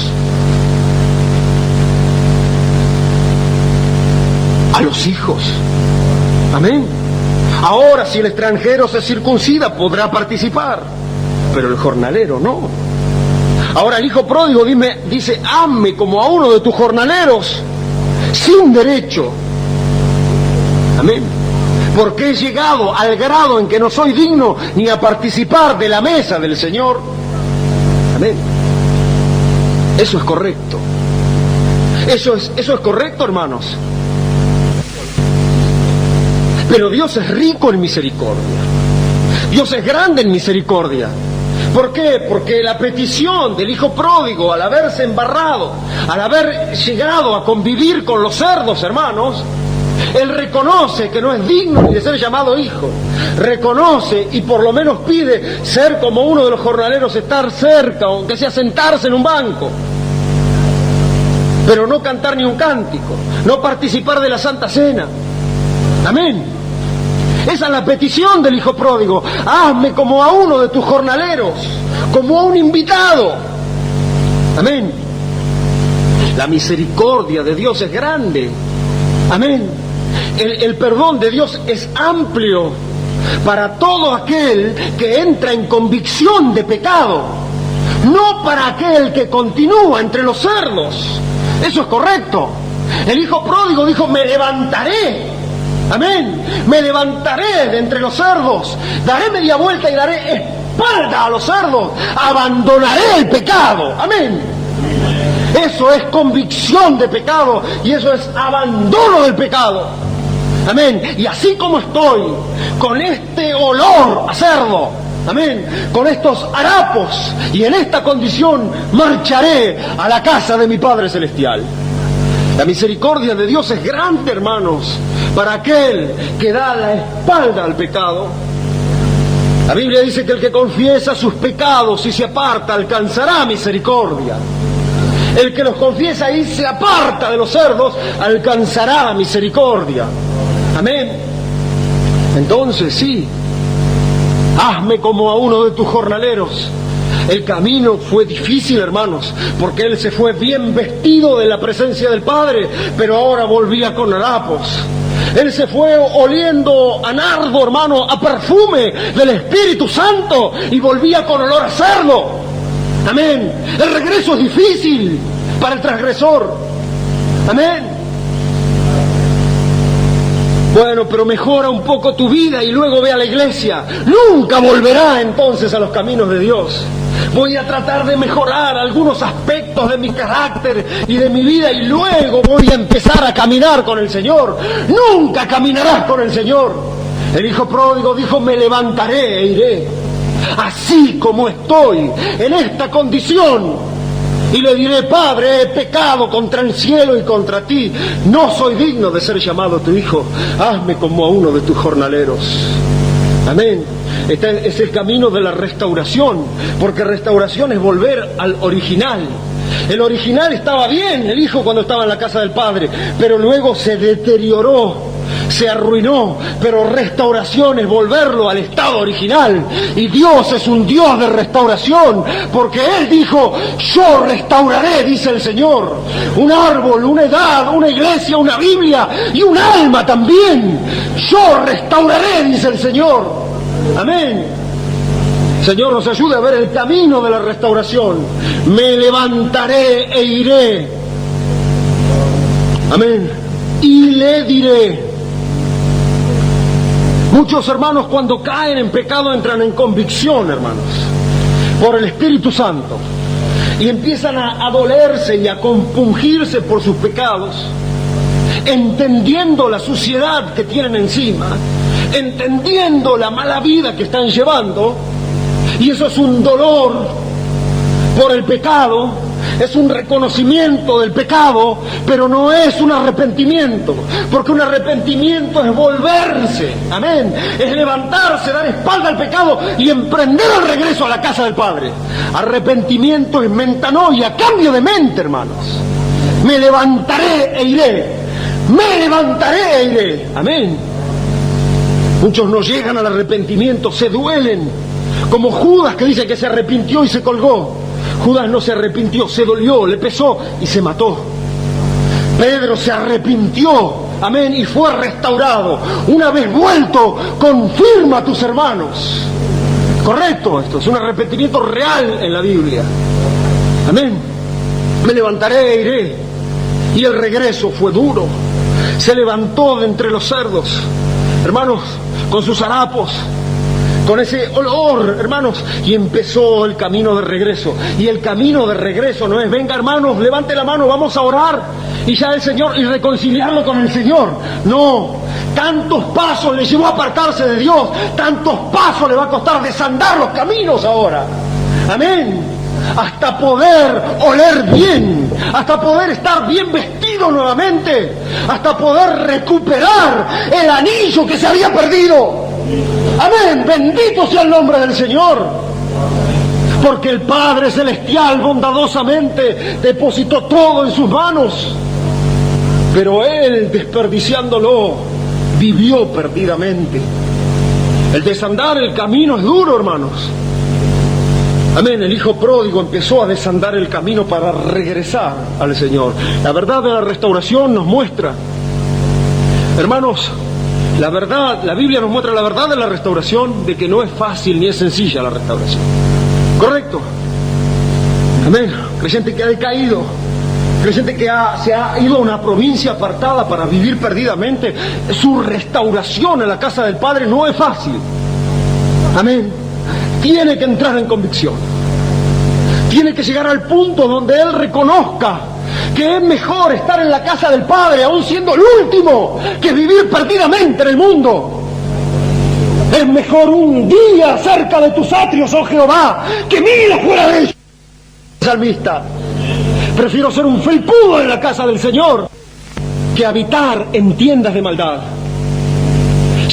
[SPEAKER 1] A los hijos. Amén. Ahora, si el extranjero se circuncida, podrá participar, pero el jornalero no. Ahora el hijo pródigo dice: hazme como a uno de tus jornaleros, sin derecho. Amén. Porque he llegado al grado en que no soy digno ni a participar de la mesa del Señor. Amén. Eso es correcto. Eso es correcto, hermanos. Pero Dios es rico en misericordia. Dios es grande en misericordia. ¿Por qué? Porque la petición del hijo pródigo, al haberse embarrado, al haber llegado a convivir con los cerdos, hermanos, él reconoce que no es digno ni de ser llamado hijo. Reconoce y por lo menos pide ser como uno de los jornaleros, estar cerca, aunque sea sentarse en un banco, pero no cantar ni un cántico, no participar de la Santa Cena. Amén.
[SPEAKER 2] Esa es la petición del hijo pródigo. Hazme como a uno de tus jornaleros, como a un invitado. Amén. La misericordia de Dios es grande. Amén. El perdón de Dios es amplio para todo aquel que entra en convicción de pecado, no para aquel que continúa entre los cerdos. Eso es correcto. El hijo pródigo dijo: me levantaré. Amén. Me levantaré de entre los cerdos, daré media vuelta y daré espalda a los cerdos, abandonaré el pecado. Amén. Eso es convicción de pecado y eso es abandono del pecado. Amén. Y así como estoy, con este olor a cerdo, amén, con estos harapos, y en esta condición marcharé a la casa de mi Padre Celestial. La misericordia de Dios es grande, hermanos, para aquel que da la espalda al pecado. La Biblia dice que el que confiesa sus pecados y se aparta alcanzará misericordia. El que los confiesa y se aparta de los cerdos alcanzará misericordia. Amén. Entonces sí, hazme como a uno de tus jornaleros. El camino fue difícil, hermanos, porque él se fue bien vestido de la presencia del Padre, pero ahora volvía con harapos. Él se fue oliendo a nardo, hermano, a perfume del Espíritu Santo, y volvía con olor a cerdo. Amén. El regreso es difícil para el transgresor. Amén. Bueno, pero mejora un poco tu vida y luego ve a la iglesia. Nunca volverá entonces a los caminos de Dios. Voy a tratar de mejorar algunos aspectos de mi carácter y de mi vida y luego voy a empezar a caminar con el Señor. Nunca caminarás con el Señor. El hijo pródigo dijo: me levantaré e iré, así como estoy, en esta condición. Y le diré: Padre, he pecado contra el cielo y contra ti. No soy digno de ser llamado tu hijo. Hazme como a uno de tus jornaleros. Amén. Este es el camino de la restauración, porque restauración es volver al original. El original estaba bien, el hijo, cuando estaba en la casa del Padre, pero luego se deterioró, se arruinó. Pero restauración es volverlo al estado original. Y Dios es un Dios de restauración, porque Él dijo: yo restauraré, dice el Señor, un árbol, una edad, una iglesia, una Biblia y un alma también. Yo restauraré, dice el Señor. Amén. Señor, nos ayude a ver el camino de la restauración. Me levantaré e iré. Amén. Y le diré. Muchos hermanos, cuando caen en pecado, entran en convicción, hermanos, por el Espíritu Santo, y empiezan a dolerse y a compungirse por sus pecados, entendiendo la suciedad que tienen encima, entendiendo la mala vida que están llevando. Y eso es un dolor por el pecado, es un reconocimiento del pecado, pero no es un arrepentimiento, porque un arrepentimiento es volverse, amén, es levantarse, dar espalda al pecado y emprender el regreso a la casa del Padre. Arrepentimiento es metanoia, cambio de mente, hermanos. Me levantaré e iré, me levantaré e iré, amén. Muchos no llegan al arrepentimiento, se duelen, como Judas, que dice que se arrepintió y se colgó. Judas no se arrepintió, se dolió, le pesó y se mató. Pedro se arrepintió, amén, y fue restaurado. Una vez vuelto, confirma a tus hermanos. Correcto, esto es un arrepentimiento real en la Biblia. Amén. Me levantaré e iré. Y el regreso fue duro. Se levantó de entre los cerdos, hermanos, con sus harapos, con ese olor, hermanos, y empezó el camino de regreso. Y el camino de regreso no es: venga, hermanos, levante la mano, vamos a orar y ya el Señor, y reconciliarlo con el Señor. No, tantos pasos le llevó a apartarse de Dios, tantos pasos le va a costar desandar los caminos ahora. Amén. Hasta poder oler bien, hasta poder estar bien vestido nuevamente, hasta poder recuperar el anillo que se había perdido. Amén, bendito sea el nombre del Señor, porque el Padre Celestial bondadosamente depositó todo en sus manos, pero Él, desperdiciándolo, vivió perdidamente. El desandar el camino es duro, hermanos. Amén. El hijo pródigo empezó a desandar el camino para regresar al Señor. La verdad de la restauración nos muestra, hermanos, la verdad, la Biblia nos muestra la verdad de la restauración, de que no es fácil ni es sencilla la restauración. ¿Correcto? Amén. Creyente que ha decaído, creyente que se ha ido a una provincia apartada para vivir perdidamente, su restauración en la casa del Padre no es fácil. Amén. Tiene que entrar en convicción. Tiene que llegar al punto donde él reconozca que es mejor estar en la casa del Padre, aún siendo el último, que vivir perdidamente en el mundo. Es mejor un día cerca de tus atrios, oh Jehová, que 1000 fuera de ellos. Salmista, prefiero ser un felpudo en la casa del Señor que habitar en tiendas de maldad.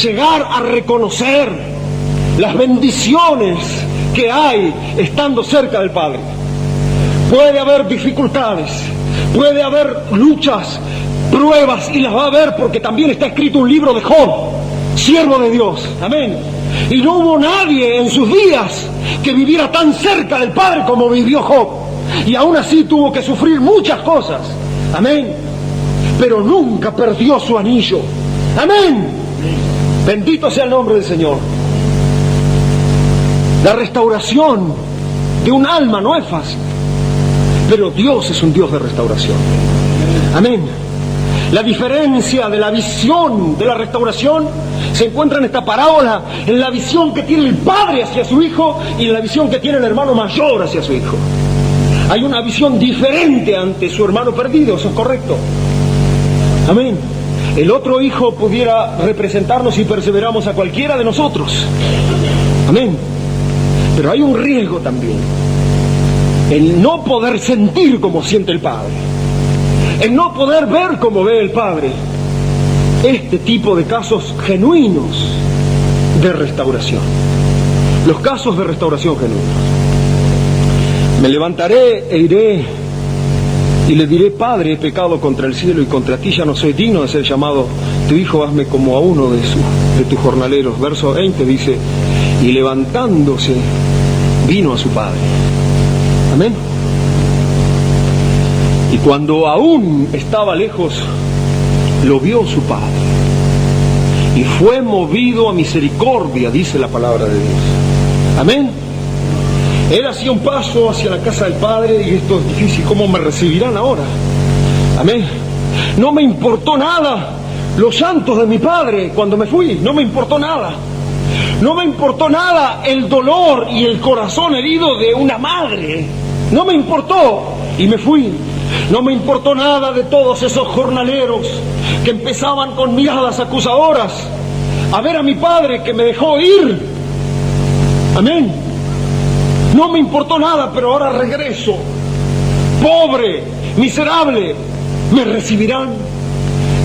[SPEAKER 2] Llegar a reconocer las bendiciones que hay estando cerca del Padre. Puede haber dificultades, puede haber luchas, pruebas, y las va a haber porque también está escrito un libro de Job, siervo de Dios. Amén. Y no hubo nadie en sus días que viviera tan cerca del Padre como vivió Job. Y aún así tuvo que sufrir muchas cosas. Amén. Pero nunca perdió su anillo. Amén. Bendito sea el nombre del Señor. La restauración de un alma no es fácil, pero Dios es un Dios de restauración. Amén. La diferencia de la visión de la restauración se encuentra en esta parábola, en la visión que tiene el padre hacia su hijo y en la visión que tiene el hermano mayor hacia su hijo. Hay una visión diferente ante su hermano perdido, eso es correcto. Amén. El otro hijo pudiera representarnos si perseveramos a cualquiera de nosotros. Amén. Pero hay un riesgo también, el no poder sentir como siente el Padre, el no poder ver como ve el Padre. Este tipo de casos genuinos de restauración, los casos de restauración genuinos. Me levantaré e iré y le diré: Padre, he pecado contra el cielo y contra ti, ya no soy digno de ser llamado tu hijo, hazme como a uno de tus jornaleros. Verso 20 dice: y levantándose vino a su padre. Amén. Y cuando aún estaba lejos, lo vio su padre y fue movido a misericordia, dice la palabra de Dios. Amén. Él hacía un paso hacia la casa del Padre y esto es difícil. ¿Cómo me recibirán ahora? Amén. No me importó nada los llantos de mi padre cuando me fui. No me importó nada. No me importó nada el dolor y el corazón herido de una madre. No me importó y me fui. No me importó nada de todos esos jornaleros que empezaban con miradas acusadoras a ver a mi padre que me dejó ir. Amén. No me importó nada, pero ahora regreso. Pobre, miserable, ¿me recibirán?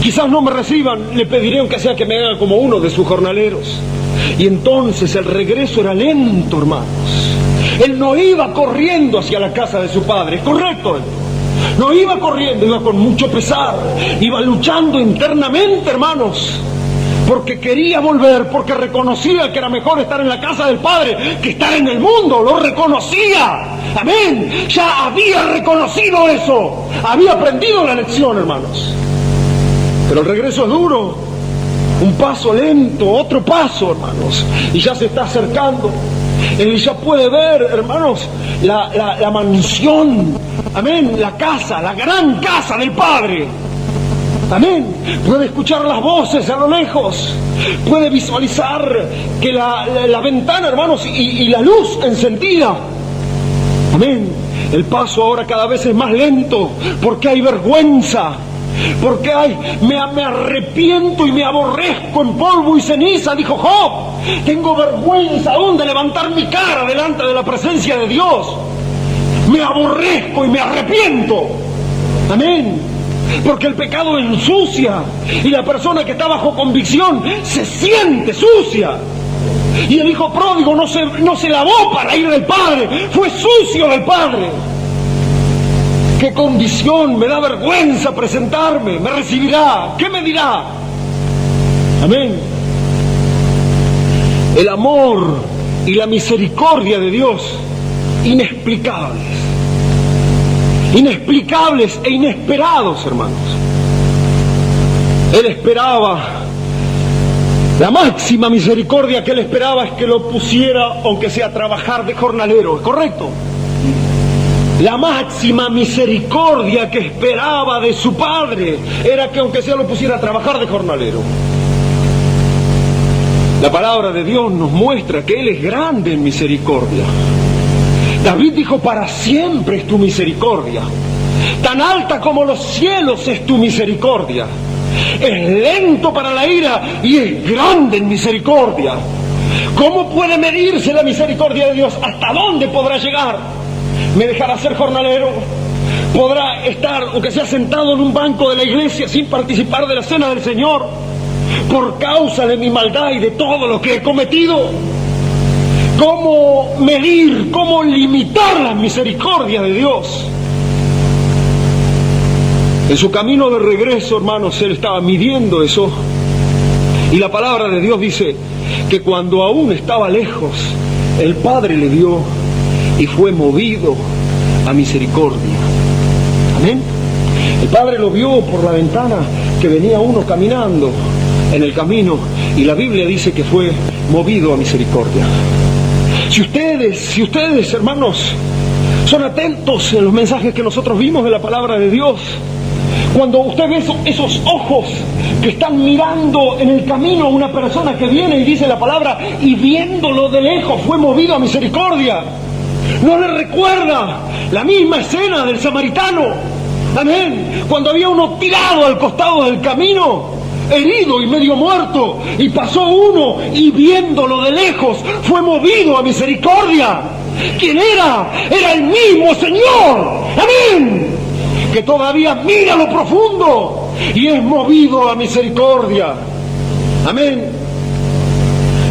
[SPEAKER 2] Quizás no me reciban, le pediré aunque sea que me haga como uno de sus jornaleros. Y entonces el regreso era lento, hermanos. Él no iba corriendo hacia la casa de su padre, ¿es correcto? No iba corriendo, iba con mucho pesar, iba luchando internamente, hermanos, porque quería volver, porque reconocía que era mejor estar en la casa del Padre que estar en el mundo, lo reconocía. Amén, ya había reconocido eso, había aprendido la lección, hermanos. Pero el regreso es duro, un paso lento, otro paso, hermanos, y ya se está acercando. Él ya puede ver, hermanos, la mansión, amén, la casa, la gran casa del Padre. Amén. Puede escuchar las voces a lo lejos. Puede visualizar que la ventana, hermanos, y la luz encendida. Amén. El paso ahora cada vez es más lento porque hay vergüenza. Porque me arrepiento y me aborrezco en polvo y ceniza, dijo Job. Tengo vergüenza aún de levantar mi cara delante de la presencia de Dios. Me aborrezco y me arrepiento. Amén. Porque el pecado ensucia y la persona que está bajo convicción se siente sucia. Y el hijo pródigo no se lavó para ir del Padre, fue sucio del Padre. ¿Qué condición? Me da vergüenza presentarme, me recibirá, ¿qué me dirá? Amén. el amor y la misericordia de Dios, inexplicables. Inexplicables e inesperados, hermanos. Él esperaba, la máxima misericordia que él esperaba es que lo pusiera, aunque sea a trabajar de jornalero, ¿es correcto? La máxima misericordia que esperaba de su padre era que aunque sea lo pusiera a trabajar de jornalero. La palabra de Dios nos muestra que Él es grande en misericordia. David dijo, para siempre es tu misericordia. Tan alta como los cielos es tu misericordia. Es lento para la ira y es grande en misericordia. ¿Cómo puede medirse la misericordia de Dios? ¿Hasta dónde podrá llegar? ¿Me dejará ser jornalero? ¿Podrá estar, aunque sea sentado en un banco de la iglesia, sin participar de la cena del Señor, por causa de mi maldad y de todo lo que he cometido? ¿Cómo medir, cómo limitar la misericordia de Dios? En su camino de regreso, hermanos, él estaba midiendo eso. Y la palabra de Dios dice que cuando aún estaba lejos, el Padre le vio y fue movido a misericordia. Amén. El Padre lo vio por la ventana, que venía uno caminando en el camino, y la Biblia dice que fue movido a misericordia. Si ustedes, hermanos, son atentos en los mensajes que nosotros vimos de la palabra de Dios, cuando usted ve esos ojos que están mirando en el camino a una persona que viene y dice la palabra, y viéndolo de lejos fue movido a misericordia, ¿no le recuerda la misma escena del samaritano? Amén. Cuando había uno tirado al costado del camino, herido y medio muerto, y pasó uno y viéndolo de lejos fue movido a misericordia. ¿Quién era? Era el mismo Señor. Amén. Que todavía mira lo profundo y es movido a misericordia. Amén.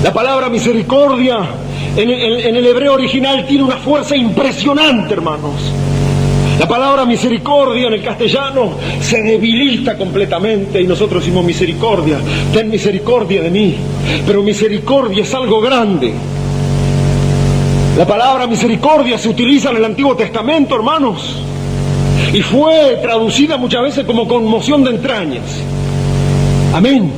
[SPEAKER 2] La palabra misericordia en el hebreo original tiene una fuerza impresionante, hermanos. La palabra misericordia en el castellano se debilita completamente y nosotros decimos misericordia, ten misericordia de mí. Pero misericordia es algo grande. La palabra misericordia se utiliza en el Antiguo Testamento, hermanos, y fue traducida muchas veces como conmoción de entrañas. Amén.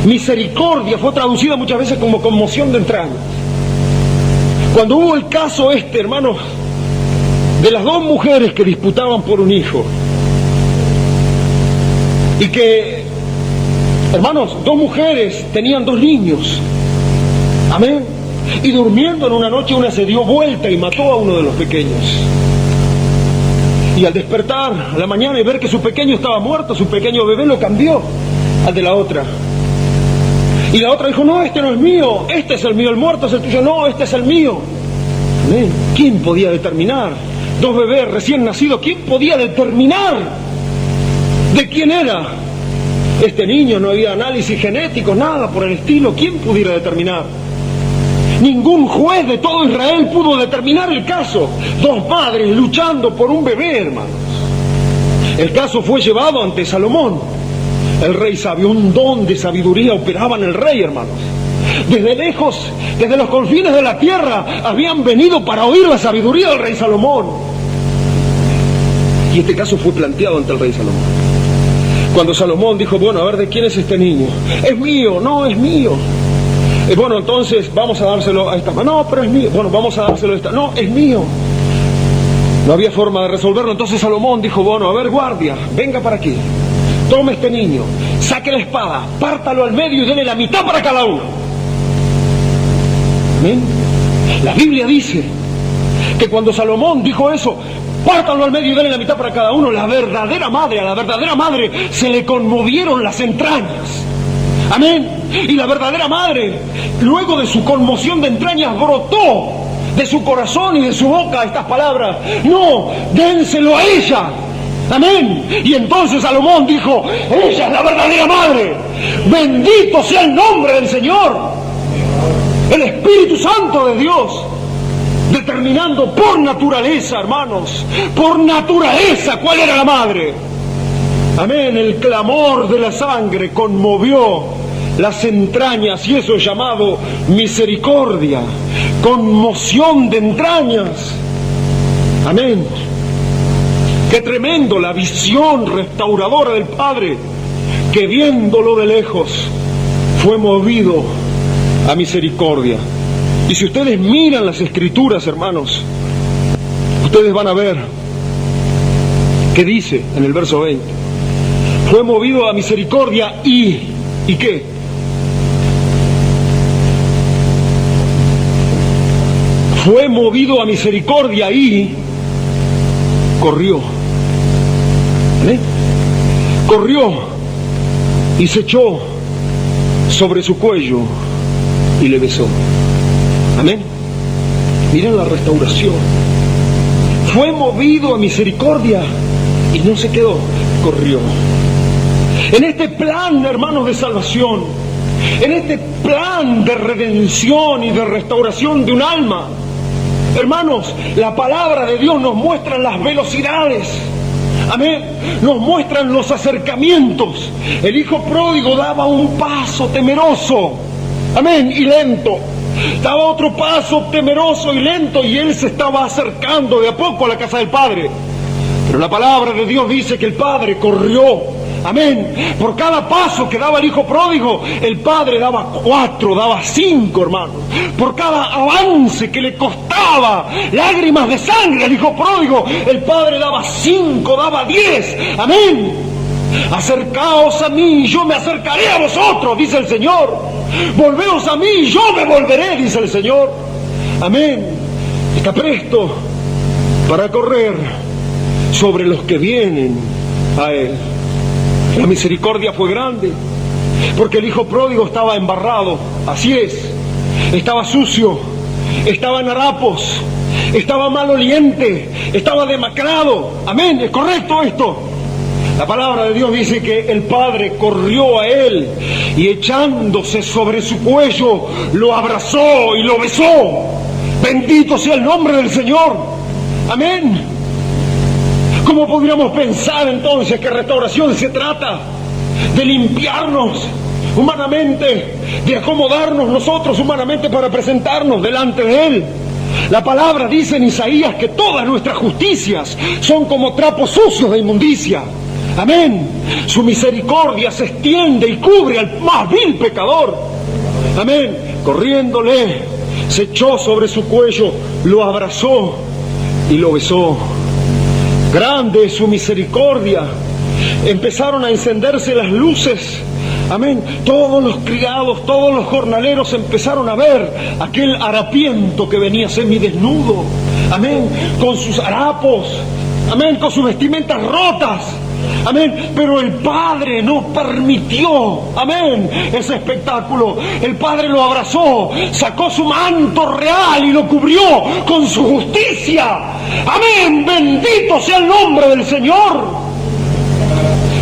[SPEAKER 2] Misericordia fue traducida muchas veces como conmoción de entrañas. Cuando hubo el caso hermanos, de las dos mujeres que disputaban por un hijo, y que, hermanos, dos mujeres tenían dos niños, amén, y durmiendo en una noche una se dio vuelta y mató a uno de los pequeños, y al despertar a la mañana y ver que su pequeño estaba muerto, su pequeño bebé, lo cambió al de la otra, y la otra dijo, no, este no es mío, este es el mío, el muerto es el tuyo, no, este es el mío. Amén. ¿Quién podía determinar? Dos bebés recién nacidos, ¿quién podía determinar de quién era este niño? No había análisis genético, nada por el estilo. ¿Quién pudiera determinar? Ningún juez de todo Israel pudo determinar el caso. Dos padres luchando por un bebé, hermanos. El caso fue llevado ante Salomón, el rey sabio. Un don de sabiduría operaba en el rey, hermanos. Desde lejos, desde los confines de la tierra, habían venido para oír la sabiduría del rey Salomón. Y este caso fue planteado ante el rey Salomón. Cuando Salomón dijo, bueno, a ver, ¿de quién es este niño? Es mío, no, es mío. Bueno, entonces vamos a dárselo a esta. No, pero es mío. Bueno, vamos a dárselo a esta. No, es mío. No había forma de resolverlo. Entonces Salomón dijo, bueno, a ver, guardia, venga para aquí. Tome este niño, saque la espada, pártalo al medio y dele la mitad para cada uno. ¿Amén? La Biblia dice que cuando Salomón dijo eso, pártanlo al medio y denle la mitad para cada uno, a la verdadera madre se le conmovieron las entrañas. Amén. Y la verdadera madre, luego de su conmoción de entrañas, brotó de su corazón y de su boca estas palabras: no, dénselo a ella. Amén. Y entonces Salomón dijo: ella es la verdadera madre. Bendito sea el nombre del Señor. El Espíritu Santo de Dios, determinando por naturaleza, hermanos, por naturaleza, cuál era la madre. Amén. El clamor de la sangre conmovió las entrañas, y eso es llamado misericordia, conmoción de entrañas. Amén. Qué tremendo la visión restauradora del Padre, que viéndolo de lejos fue movido a misericordia. Y si ustedes miran las Escrituras, hermanos, ustedes van a ver que dice en el verso 20, fue movido a misericordia ¿y qué? Fue movido a misericordia y corrió. ¿Eh? Corrió y se echó sobre su cuello y le besó. Amén. Miren la restauración. Fue movido a misericordia y no se quedó, corrió. En este plan, hermanos, de salvación, en este plan de redención y de restauración de un alma, hermanos, la palabra de Dios nos muestra las velocidades. Amén. Nos muestran los acercamientos. El hijo pródigo daba un paso temeroso. Amén. Y lento. Daba otro paso temeroso y lento, y él se estaba acercando de a poco a la casa del Padre. Pero la palabra de Dios dice que el Padre corrió. Amén. Por cada paso que daba el hijo pródigo, el Padre daba 4, daba 5, hermanos. Por cada avance que le costaba lágrimas de sangre al hijo pródigo, el Padre daba 5, daba 10. Amén. Acercaos a mí y yo me acercaré a vosotros, dice el Señor. Volveos a mí y yo me volveré, dice el Señor. Amén. Está presto para correr sobre los que vienen a Él. La misericordia fue grande, porque el hijo pródigo estaba embarrado, así es, estaba sucio, estaba en harapos, estaba maloliente, estaba demacrado. Amén, es correcto esto. La palabra de Dios dice que el Padre corrió a él y echándose sobre su cuello lo abrazó y lo besó. Bendito sea el nombre del Señor. Amén. ¿Cómo podríamos pensar entonces que restauración se trata de limpiarnos humanamente, de acomodarnos nosotros humanamente para presentarnos delante de Él? La palabra dice en Isaías que todas nuestras justicias son como trapos sucios de inmundicia. Amén. Su misericordia se extiende y cubre al más vil pecador. Amén. Corriéndole, se echó sobre su cuello, lo abrazó y lo besó. Grande es su misericordia. Empezaron a encenderse las luces. Amén. Todos los criados, todos los jornaleros empezaron a ver aquel harapiento que venía semidesnudo. Amén. Con sus harapos. Amén. Con sus vestimentas rotas. Amén. Pero el Padre no permitió, amén, ese espectáculo. El Padre lo abrazó, sacó su manto real y lo cubrió con su justicia. Amén. Bendito sea el nombre del Señor.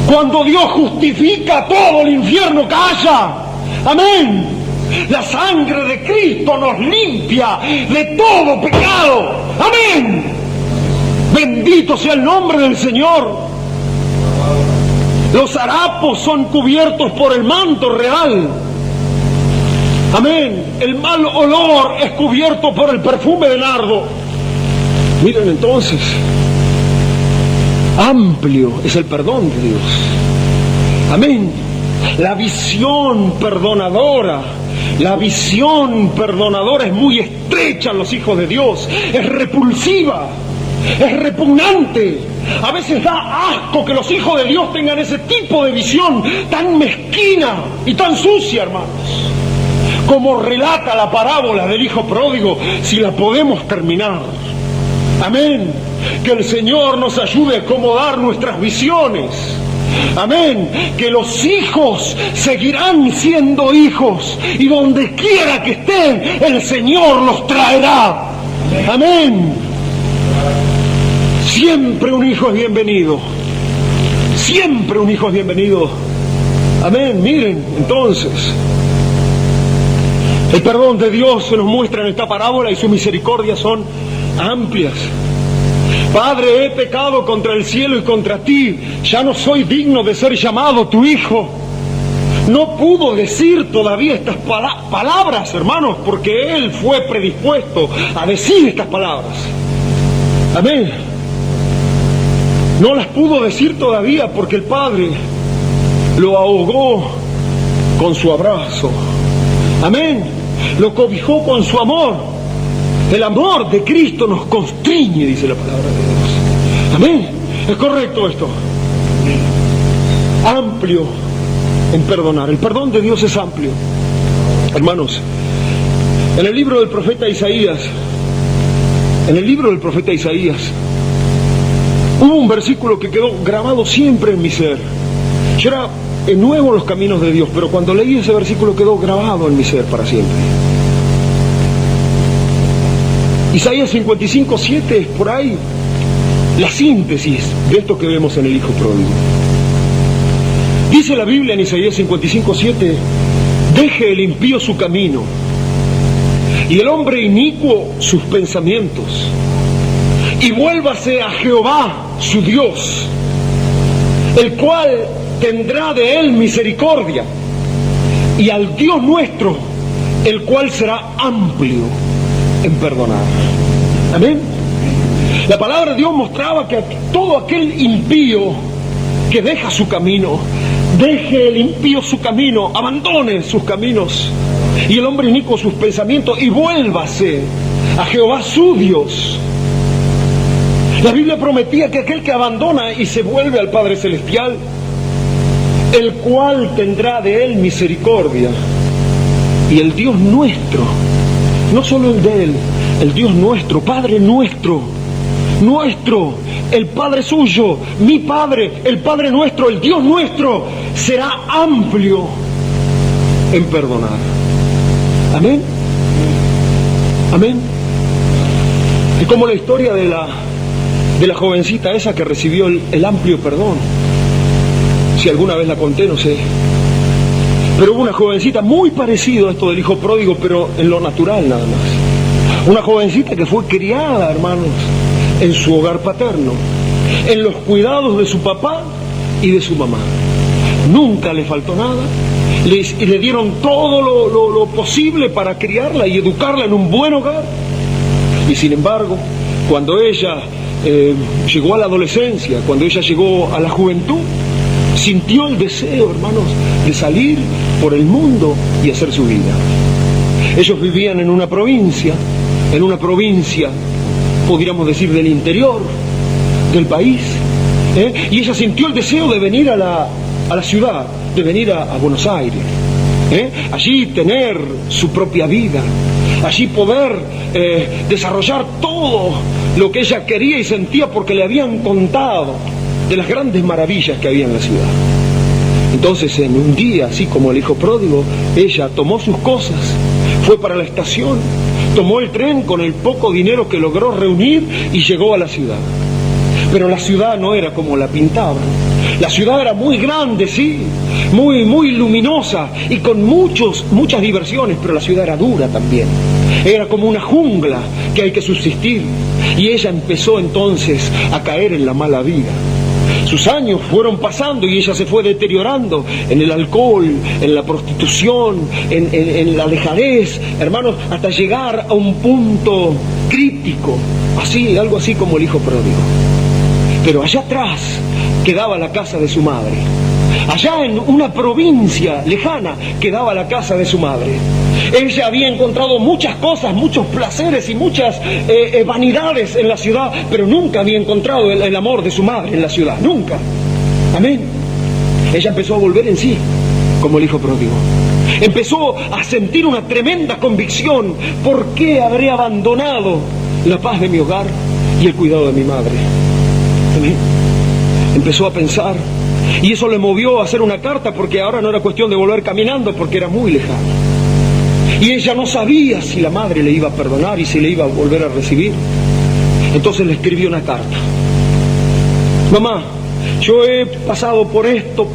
[SPEAKER 2] Cuando Dios justifica, todo el infierno calla. Amén. La sangre de Cristo nos limpia de todo pecado. Amén. Bendito sea el nombre del Señor. Los harapos son cubiertos por el manto real. Amén. El mal olor es cubierto por el perfume de nardo. Miren entonces, amplio es el perdón de Dios. Amén. La visión perdonadora, la visión perdonadora es muy estrecha en los hijos de Dios. Es repulsiva, es repugnante. A veces da asco que los hijos de Dios tengan ese tipo de visión tan mezquina y tan sucia, hermanos. Como relata la parábola del hijo pródigo, si la podemos terminar. Amén. Que el Señor nos ayude a acomodar nuestras visiones. Amén. Que los hijos seguirán siendo hijos y donde quiera que estén, el Señor los traerá. Amén. Siempre un hijo es bienvenido. Siempre un hijo es bienvenido. Amén. Miren, entonces, el perdón de Dios se nos muestra en esta parábola y su misericordia son amplias. Padre, he pecado contra el cielo y contra ti. Ya no soy digno de ser llamado tu hijo. no pudo decir todavía estas palabras, hermanos, porque él fue predispuesto a decir estas palabras. Amén. No las pudo decir todavía porque el Padre lo ahogó con su abrazo. Amén. Lo cobijó con su amor. El amor de Cristo nos constriñe, dice la palabra de Dios. Amén. ¿Es correcto esto? Amplio en perdonar. El perdón de Dios es amplio. Hermanos, en el libro del profeta Isaías, hubo un versículo que quedó grabado siempre en mi ser. Yo era nuevo en los caminos de Dios, pero cuando leí ese versículo quedó grabado en mi ser para siempre. Isaías 55:7 es por ahí la síntesis de esto que vemos en el Hijo Pródigo. Dice la Biblia en Isaías 55:7: deje el impío su camino y el hombre inicuo sus pensamientos, y vuélvase a Jehová su Dios, el cual tendrá de él misericordia, y al Dios nuestro, el cual será amplio en perdonar. Amén. La palabra de Dios mostraba que todo aquel impío que deja su camino, deje el impío su camino, abandone sus caminos, y el hombre inicuo sus pensamientos, y vuélvase a Jehová su Dios. La Biblia prometía que aquel que abandona y se vuelve al Padre Celestial, el cual tendrá de él misericordia, y el Dios nuestro, no solo el de él, el Dios nuestro, Padre nuestro, el Padre suyo, mi Padre, el Padre nuestro, el Dios nuestro, será amplio en perdonar. Amén. Amén. Es como la historia de la jovencita esa que recibió el amplio perdón. Si alguna vez la conté, no sé. Pero hubo una jovencita muy parecida a esto del hijo pródigo, pero en lo natural nada más. Una jovencita que fue criada, hermanos, en su hogar paterno, en los cuidados de su papá y de su mamá. Nunca le faltó nada, y le dieron todo lo posible para criarla y educarla en un buen hogar. Y sin embargo, cuando ella llegó a la adolescencia, cuando ella llegó a la juventud, sintió el deseo, hermanos, de salir por el mundo y hacer su vida. Ellos vivían en una provincia, podríamos decir, del interior del país, y ella sintió el deseo de venir a la ciudad, de venir a Buenos Aires, allí tener su propia vida, allí poder desarrollar todo lo que ella quería y sentía, porque le habían contado de las grandes maravillas que había en la ciudad. Entonces, en un día, así como el hijo pródigo, ella tomó sus cosas, fue para la estación, tomó el tren con el poco dinero que logró reunir y llegó a la ciudad. Pero la ciudad no era como la pintaban. La ciudad era muy grande, sí, muy luminosa y con muchas diversiones, pero la ciudad era dura también. Era como una jungla que hay que subsistir. Y ella empezó entonces a caer en la mala vida. Sus años fueron pasando y ella se fue deteriorando en el alcohol, en la prostitución, en la dejadez, hermanos, hasta llegar a un punto crítico, algo así como el hijo pródigo. Pero allá atrás quedaba la casa de su madre. Allá en una provincia lejana quedaba la casa de su madre. Ella había encontrado muchas cosas, muchos placeres y muchas vanidades en la ciudad, pero nunca había encontrado el amor de su madre en la ciudad, nunca. Amén. Ella empezó a volver en sí, como el hijo pródigo. Empezó a sentir una tremenda convicción: ¿por qué habré abandonado la paz de mi hogar y el cuidado de mi madre? Amén. Empezó a pensar, y eso le movió a hacer una carta, porque ahora no era cuestión de volver caminando, porque era muy lejano. Y ella no sabía si la madre le iba a perdonar y si le iba a volver a recibir. Entonces le escribió una carta: mamá, yo he pasado por esto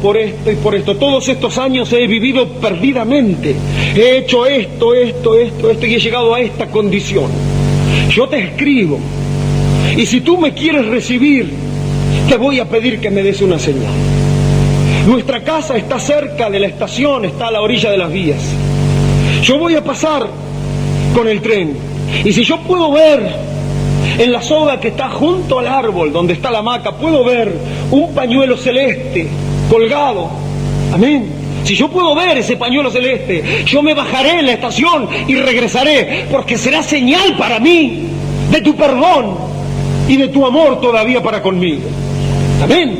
[SPEAKER 2] y por esto. Todos estos años he vivido perdidamente. He hecho esto, y he llegado a esta condición. Yo te escribo, y si tú me quieres recibir, te voy a pedir que me des una señal. Nuestra casa está cerca de la estación, está a la orilla de las vías. Yo voy a pasar con el tren, y si yo puedo ver en la soga que está junto al árbol donde está la hamaca, puedo ver un pañuelo celeste colgado. Amén. Si yo puedo ver ese pañuelo celeste, yo me bajaré en la estación y regresaré, porque será señal para mí de tu perdón y de tu amor todavía para conmigo. Amén.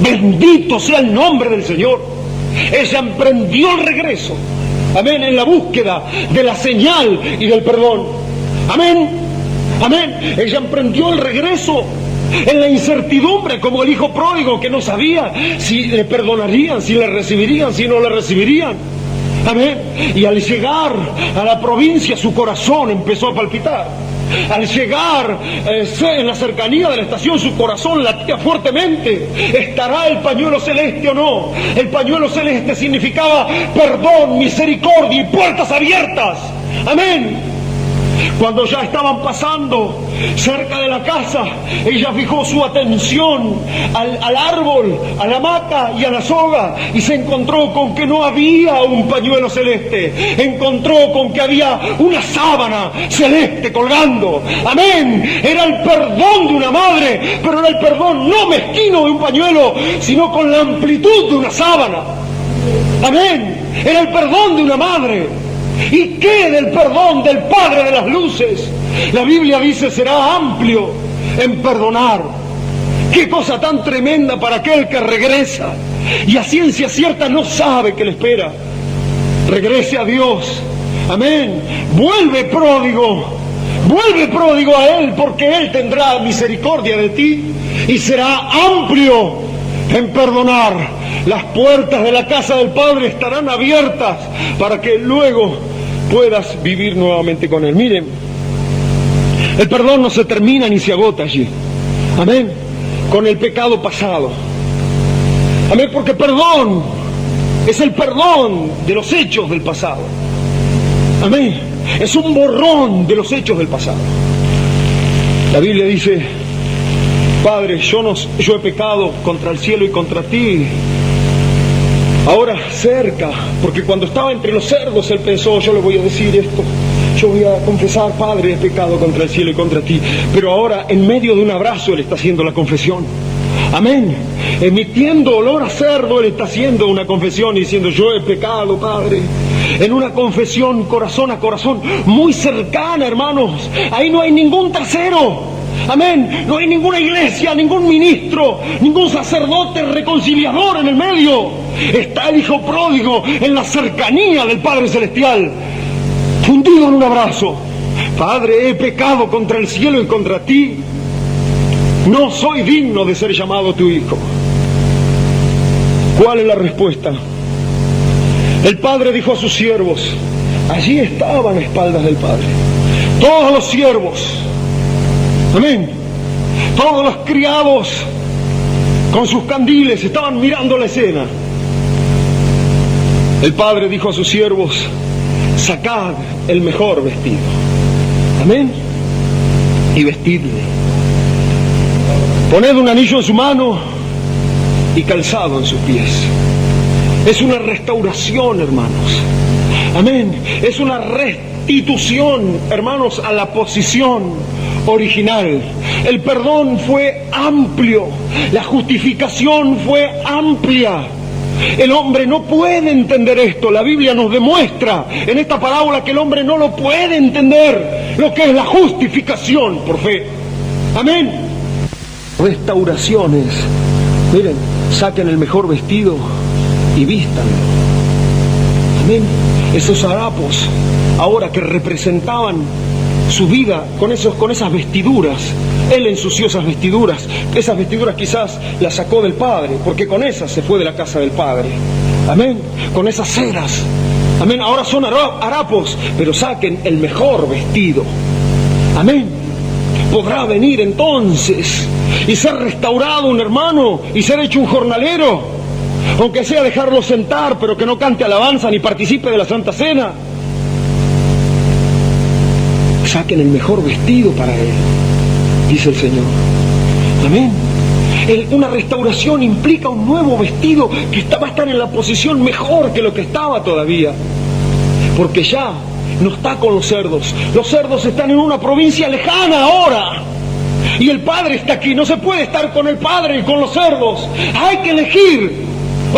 [SPEAKER 2] Bendito sea el nombre del Señor. Ella emprendió el regreso. Amén. En la búsqueda de la señal y del perdón. Amén. Amén. Ella emprendió el regreso en la incertidumbre, como el hijo pródigo que no sabía si le perdonarían, si le recibirían, si no le recibirían. Amén. Y al llegar a la provincia, su corazón empezó a palpitar. Al llegar en la cercanía de la estación, su corazón latía fuertemente. ¿Estará el pañuelo celeste o no? El pañuelo celeste significaba perdón, misericordia y puertas abiertas. Amén. Cuando ya estaban pasando cerca de la casa, ella fijó su atención al árbol, a la hamaca y a la soga, y se encontró con que no había un pañuelo celeste. Encontró con que había una sábana celeste colgando. Amén. Era el perdón de una madre, pero era el perdón no mezquino de un pañuelo, sino con la amplitud de una sábana. Amén. Era el perdón de una madre. ¿Y qué del perdón del Padre de las luces? La Biblia dice: será amplio en perdonar. Qué cosa tan tremenda para aquel que regresa y a ciencia cierta no sabe qué le espera. Regrese a Dios. Amén. Vuelve pródigo a Él, porque Él tendrá misericordia de ti y será amplio en perdonar. Las puertas de la casa del Padre estarán abiertas para que luego puedas vivir nuevamente con Él. Miren, el perdón no se termina ni se agota allí. Amén. Con el pecado pasado. Amén, porque perdón es el perdón de los hechos del pasado. Amén. Es un borrón de los hechos del pasado. La Biblia dice: Padre, yo he pecado contra el cielo y contra ti. Ahora cerca, porque cuando estaba entre los cerdos, él pensó: yo le voy a decir esto, yo voy a confesar: Padre, he pecado contra el cielo y contra ti. Pero ahora, en medio de un abrazo, él está haciendo la confesión. Amén. Emitiendo olor a cerdo, él está haciendo una confesión y diciendo: yo he pecado, Padre. En una confesión corazón a corazón, muy cercana, hermanos. Ahí no hay ningún tercero. Amén. No hay ninguna iglesia, ningún ministro, ningún sacerdote reconciliador en el medio. Está el hijo pródigo en la cercanía del Padre Celestial, fundido en un abrazo. Padre, he pecado contra el cielo y contra ti. No soy digno de ser llamado tu hijo. ¿Cuál es la respuesta? El Padre dijo a sus siervos, allí estaban a espaldas del Padre, todos los siervos. Amén. Todos los criados con sus candiles estaban mirando la escena. El Padre dijo a sus siervos: sacad el mejor vestido. Amén. Y vestidle. Poned un anillo en su mano y calzado en sus pies. Es una restauración, hermanos. Amén. Es una restitución, hermanos, a la posición original. El perdón fue amplio, la justificación fue amplia. El hombre no puede entender esto. La Biblia nos demuestra en esta parábola que el hombre no lo puede entender, lo que es la justificación por fe. Amén. Restauraciones. Miren, saquen el mejor vestido y vístanlo. Amén. Esos harapos, ahora que representaban su vida con esas vestiduras, él ensució esas vestiduras quizás las sacó del Padre, porque con esas se fue de la casa del Padre. Amén. Con esas ceras. Amén. Ahora son harapos, pero saquen el mejor vestido. Amén. Podrá venir entonces y ser restaurado un hermano y ser hecho un jornalero, aunque sea dejarlo sentar, pero que no cante alabanza ni participe de la Santa Cena. Saquen el mejor vestido para él, dice el Señor. Amén. Una restauración implica un nuevo vestido que va a estar en la posición mejor que lo que estaba todavía. Porque ya no está con los cerdos. Los cerdos están en una provincia lejana ahora. Y el Padre está aquí. No se puede estar con el Padre y con los cerdos. Hay que elegir.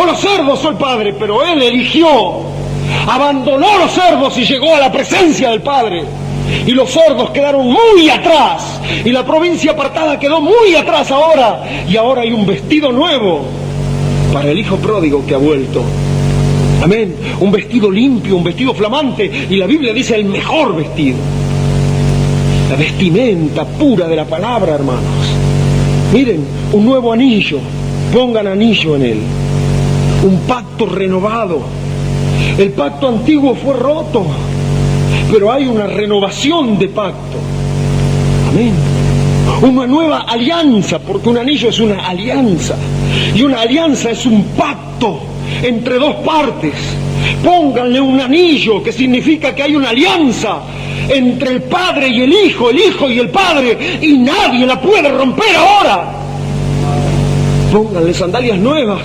[SPEAKER 2] O los cerdos o el Padre. Pero Él eligió. Abandonó los cerdos y llegó a la presencia del Padre. Y los cerdos quedaron muy atrás. Y la provincia apartada quedó muy atrás ahora. Y ahora hay un vestido nuevo para el hijo pródigo que ha vuelto. Amén. Un vestido limpio, un vestido flamante. Y la Biblia dice el mejor vestido. La vestimenta pura de la palabra, hermanos. Miren, un nuevo anillo. Pongan anillo en él. Un pacto renovado. El pacto antiguo fue roto. Pero hay una renovación de pacto. Amén. Una nueva alianza, porque un anillo es una alianza. Y una alianza es un pacto entre dos partes. Pónganle un anillo, que significa que hay una alianza entre el Padre y el Hijo y el Padre, y nadie la puede romper ahora. Pónganle sandalias nuevas.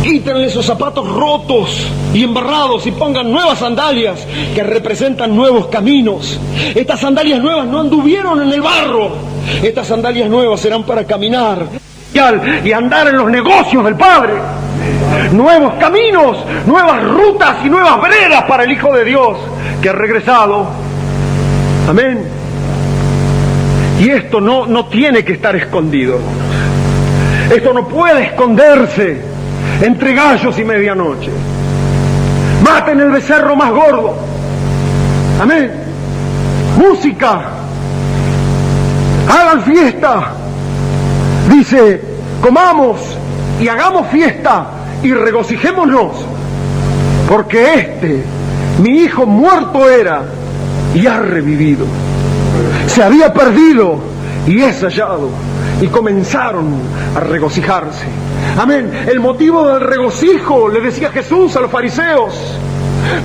[SPEAKER 2] Quítenle esos zapatos rotos y embarrados y pongan nuevas sandalias que representan nuevos caminos. Estas sandalias nuevas no anduvieron en el barro. Estas sandalias nuevas serán para caminar y andar en los negocios del Padre. Nuevos caminos, nuevas rutas y nuevas veredas para el Hijo de Dios que ha regresado. Amén. Y esto no tiene que estar escondido. Esto no puede esconderse entre gallos y medianoche. Maten el becerro más gordo. Amén. Música. Hagan fiesta. Dice, comamos y hagamos fiesta y regocijémonos, porque mi hijo muerto era y ha revivido. Se había perdido y es hallado. Y comenzaron a regocijarse. Amén. El motivo del regocijo, le decía Jesús a los fariseos,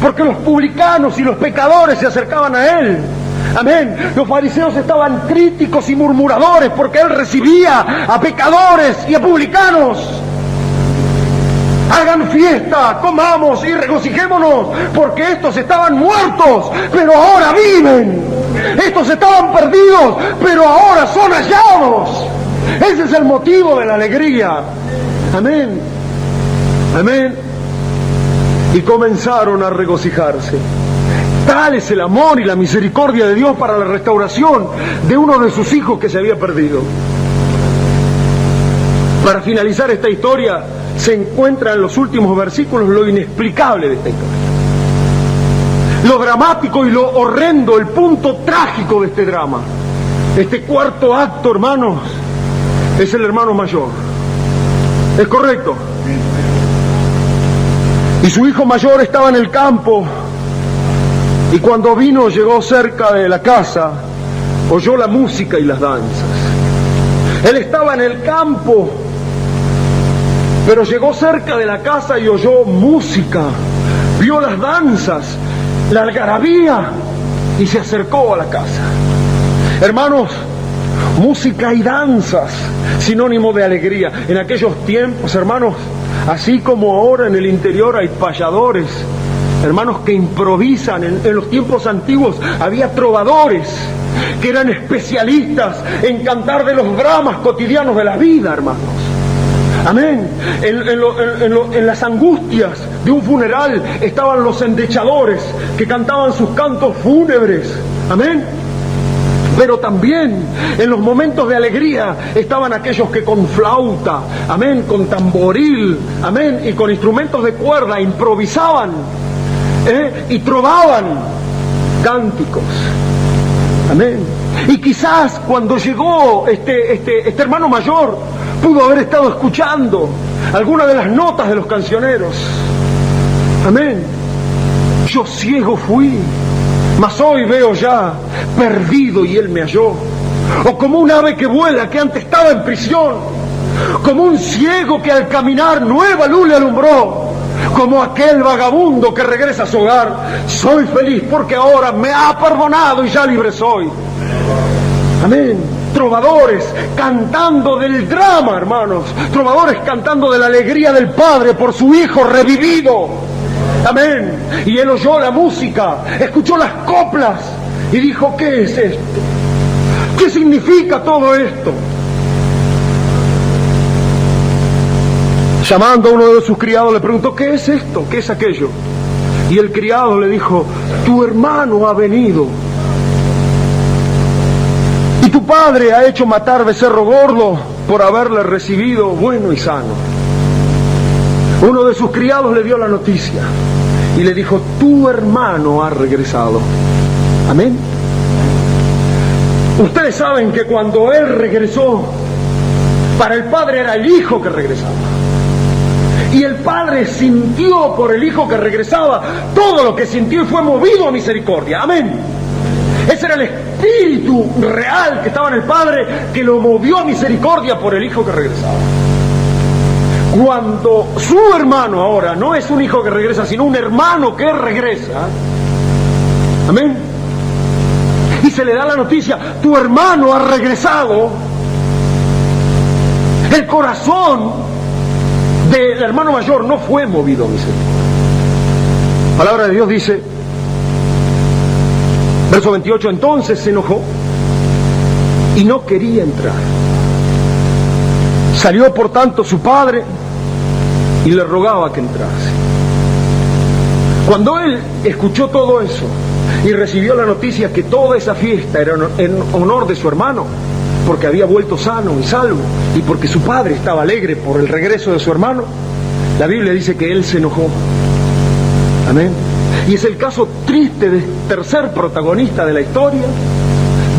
[SPEAKER 2] porque los publicanos y los pecadores se acercaban a Él. Amén. Los fariseos estaban críticos y murmuradores porque Él recibía a pecadores y a publicanos. Hagan fiesta, comamos y regocijémonos, porque estos estaban muertos, pero ahora viven. Estos estaban perdidos, pero ahora son hallados. Ese es el motivo de la alegría. Amén. Amén. Y comenzaron a regocijarse. Tal es el amor y la misericordia de Dios para la restauración de uno de sus hijos que se había perdido. Para finalizar esta historia, se encuentra en los últimos versículos lo inexplicable de esta historia. Lo dramático y lo horrendo, el punto trágico de este drama. Este cuarto acto, hermanos, es el hermano mayor. ¿Es correcto? Y su hijo mayor estaba en el campo, y cuando llegó cerca de la casa, oyó la música y las danzas. Él estaba en el campo, pero llegó cerca de la casa y oyó música, vio las danzas, la algarabía, y se acercó a la casa. Hermanos, música y danzas, sinónimo de alegría. En aquellos tiempos, hermanos, así como ahora en el interior hay payadores, hermanos, que improvisan. En los tiempos antiguos había trovadores que eran especialistas en cantar de los dramas cotidianos de la vida, hermanos. Amén. En las angustias de un funeral estaban los endechadores que cantaban sus cantos fúnebres. Amén. Pero también en los momentos de alegría estaban aquellos que con flauta, amén, con tamboril, amén, y con instrumentos de cuerda improvisaban y trovaban cánticos. Amén. Y quizás cuando llegó este hermano mayor, pudo haber estado escuchando algunas de las notas de los cancioneros. Amén. Yo ciego fui, mas hoy veo ya, perdido y Él me halló. O como un ave que vuela, que antes estaba en prisión. Como un ciego que al caminar nueva luz le alumbró. Como aquel vagabundo que regresa a su hogar. Soy feliz porque ahora me ha perdonado y ya libre soy. Amén. trovadores cantando del drama, hermanos, trovadores cantando de la alegría del Padre por su Hijo revivido. Amén. Y él oyó la música, escuchó las coplas y dijo: ¿qué es esto? ¿Qué significa todo esto? Llamando a uno de sus criados le preguntó: ¿qué es esto? ¿Qué es aquello? Y el criado le dijo: tu hermano ha venido y tu padre ha hecho matar becerro gordo por haberle recibido bueno y sano. Uno de sus criados le dio la noticia y le dijo: tu hermano ha regresado. Amén. Ustedes saben que cuando él regresó, para el padre era el hijo que regresaba. Y el padre sintió por el hijo que regresaba todo lo que sintió y fue movido a misericordia. Amén. Ese era el espíritu real que estaba en el padre, que lo movió a misericordia por el hijo que regresaba. Cuando su hermano ahora no es un hijo que regresa, sino un hermano que regresa, amén, y se le da la noticia: tu hermano ha regresado, el corazón del hermano mayor no fue movido a misericordia. La palabra de Dios dice, verso 28, entonces se enojó y no quería entrar. Salió por tanto su padre y le rogaba que entrase. Cuando él escuchó todo eso y recibió la noticia que toda esa fiesta era en honor de su hermano, porque había vuelto sano y salvo, y porque su padre estaba alegre por el regreso de su hermano, la Biblia dice que él se enojó. Amén. Y es el caso triste del tercer protagonista de la historia,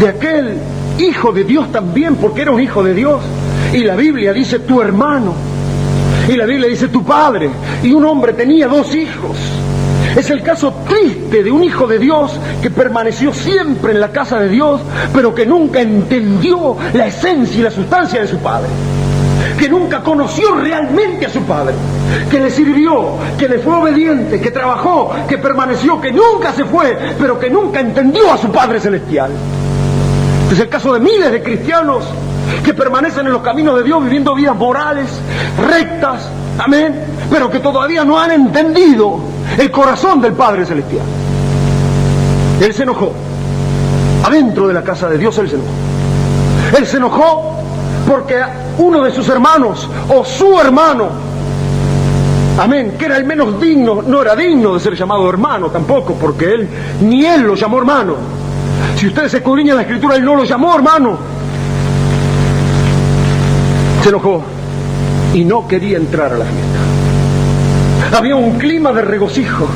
[SPEAKER 2] de aquel hijo de Dios también, porque era un hijo de Dios. Y la Biblia dice tu hermano, y la Biblia dice tu padre, y un hombre tenía 2 hijos. Es el caso triste de un hijo de Dios que permaneció siempre en la casa de Dios, pero que nunca entendió la esencia y la sustancia de su padre, que nunca conoció realmente a su padre, que le sirvió, que le fue obediente, que trabajó, que permaneció, que nunca se fue, pero que nunca entendió a su Padre Celestial. Es el caso de miles de cristianos que permanecen en los caminos de Dios viviendo vidas morales, rectas, amén, pero que todavía no han entendido el corazón del Padre Celestial. Él se enojó. Adentro de la casa de Dios él se enojó. Él se enojó porque uno de sus hermanos, o su hermano, amén, que era el menos digno, no era digno de ser llamado hermano tampoco, porque él, ni él lo llamó hermano. Si ustedes escudriñan la Escritura, él no lo llamó hermano. Se enojó y no quería entrar a la fiesta. Había un clima de regocijo,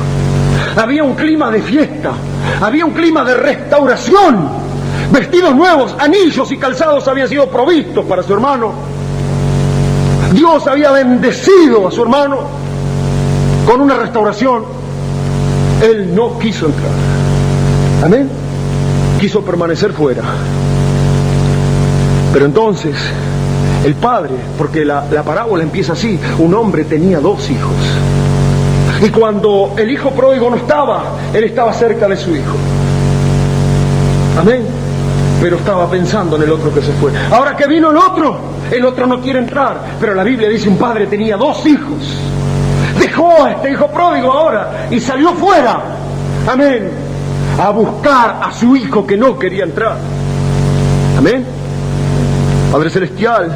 [SPEAKER 2] había un clima de fiesta, había un clima de restauración. Vestidos nuevos, anillos y calzados habían sido provistos para su hermano. Dios había bendecido a su hermano con una restauración. Él no quiso entrar. Amén. Quiso permanecer fuera. Pero entonces el padre, porque la parábola empieza así: un hombre tenía 2 hijos. Y cuando el hijo pródigo no estaba, él estaba cerca de su hijo. Amén. Pero estaba pensando en el otro que se fue. Ahora que vino el otro no quiere entrar. Pero la Biblia dice: un padre tenía 2 hijos. Dejó a este hijo pródigo ahora y salió fuera. Amén. A buscar a su hijo que no quería entrar. Amén. Padre Celestial.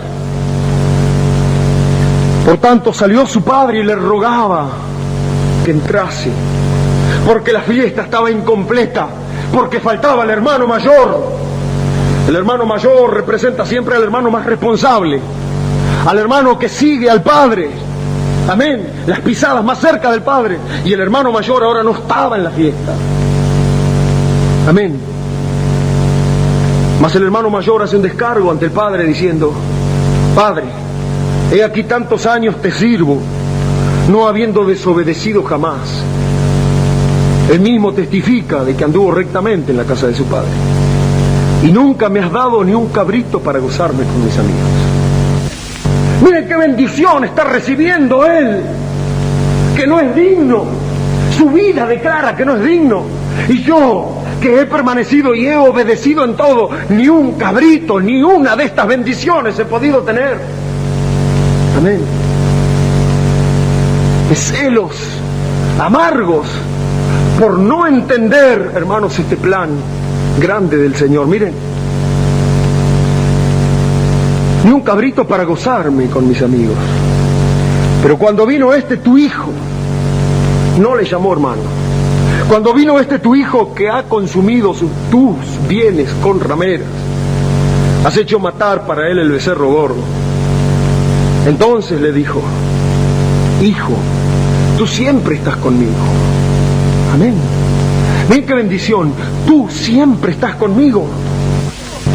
[SPEAKER 2] Por tanto salió su padre y le rogaba que entrase, porque la fiesta estaba incompleta, porque faltaba el hermano mayor. El hermano mayor representa siempre al hermano más responsable, al hermano que sigue al padre, amén, las pisadas más cerca del padre. Y el hermano mayor ahora no estaba en la fiesta, amén. Mas el hermano mayor hace un descargo ante el padre diciendo: Padre, he aquí tantos años te sirvo, no habiendo desobedecido jamás. Él mismo testifica de que anduvo rectamente en la casa de su padre, y nunca me has dado ni un cabrito para gozarme con mis amigos. Miren qué bendición está recibiendo él, que no es digno. Su vida declara que no es digno. Y yo, que he permanecido y he obedecido en todo, ni un cabrito, ni una de estas bendiciones he podido tener. Amén. De celos amargos por no entender, hermanos, este plan grande del Señor. Miren, ni un cabrito para gozarme con mis amigos. Pero cuando vino tu hijo, no le llamó hermano. Cuando vino tu hijo que ha consumido tus bienes con rameras, has hecho matar para él el becerro gordo. Entonces le dijo: hijo, tú siempre estás conmigo. Amén. Ven qué bendición, tú siempre estás conmigo.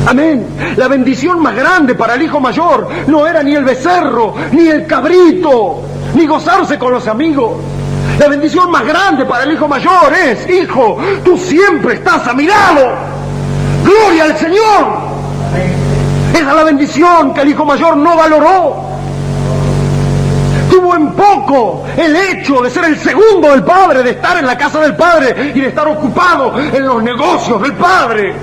[SPEAKER 2] Amén. La bendición más grande para el hijo mayor no era ni el becerro, ni el cabrito, ni gozarse con los amigos. La bendición más grande para el hijo mayor es: hijo, tú siempre estás a mi lado. ¡Gloria al Señor! Esa es la bendición que el hijo mayor no valoró. Tuvo en poco el hecho de ser el segundo del Padre, de estar en la casa del Padre y de estar ocupado en los negocios del Padre.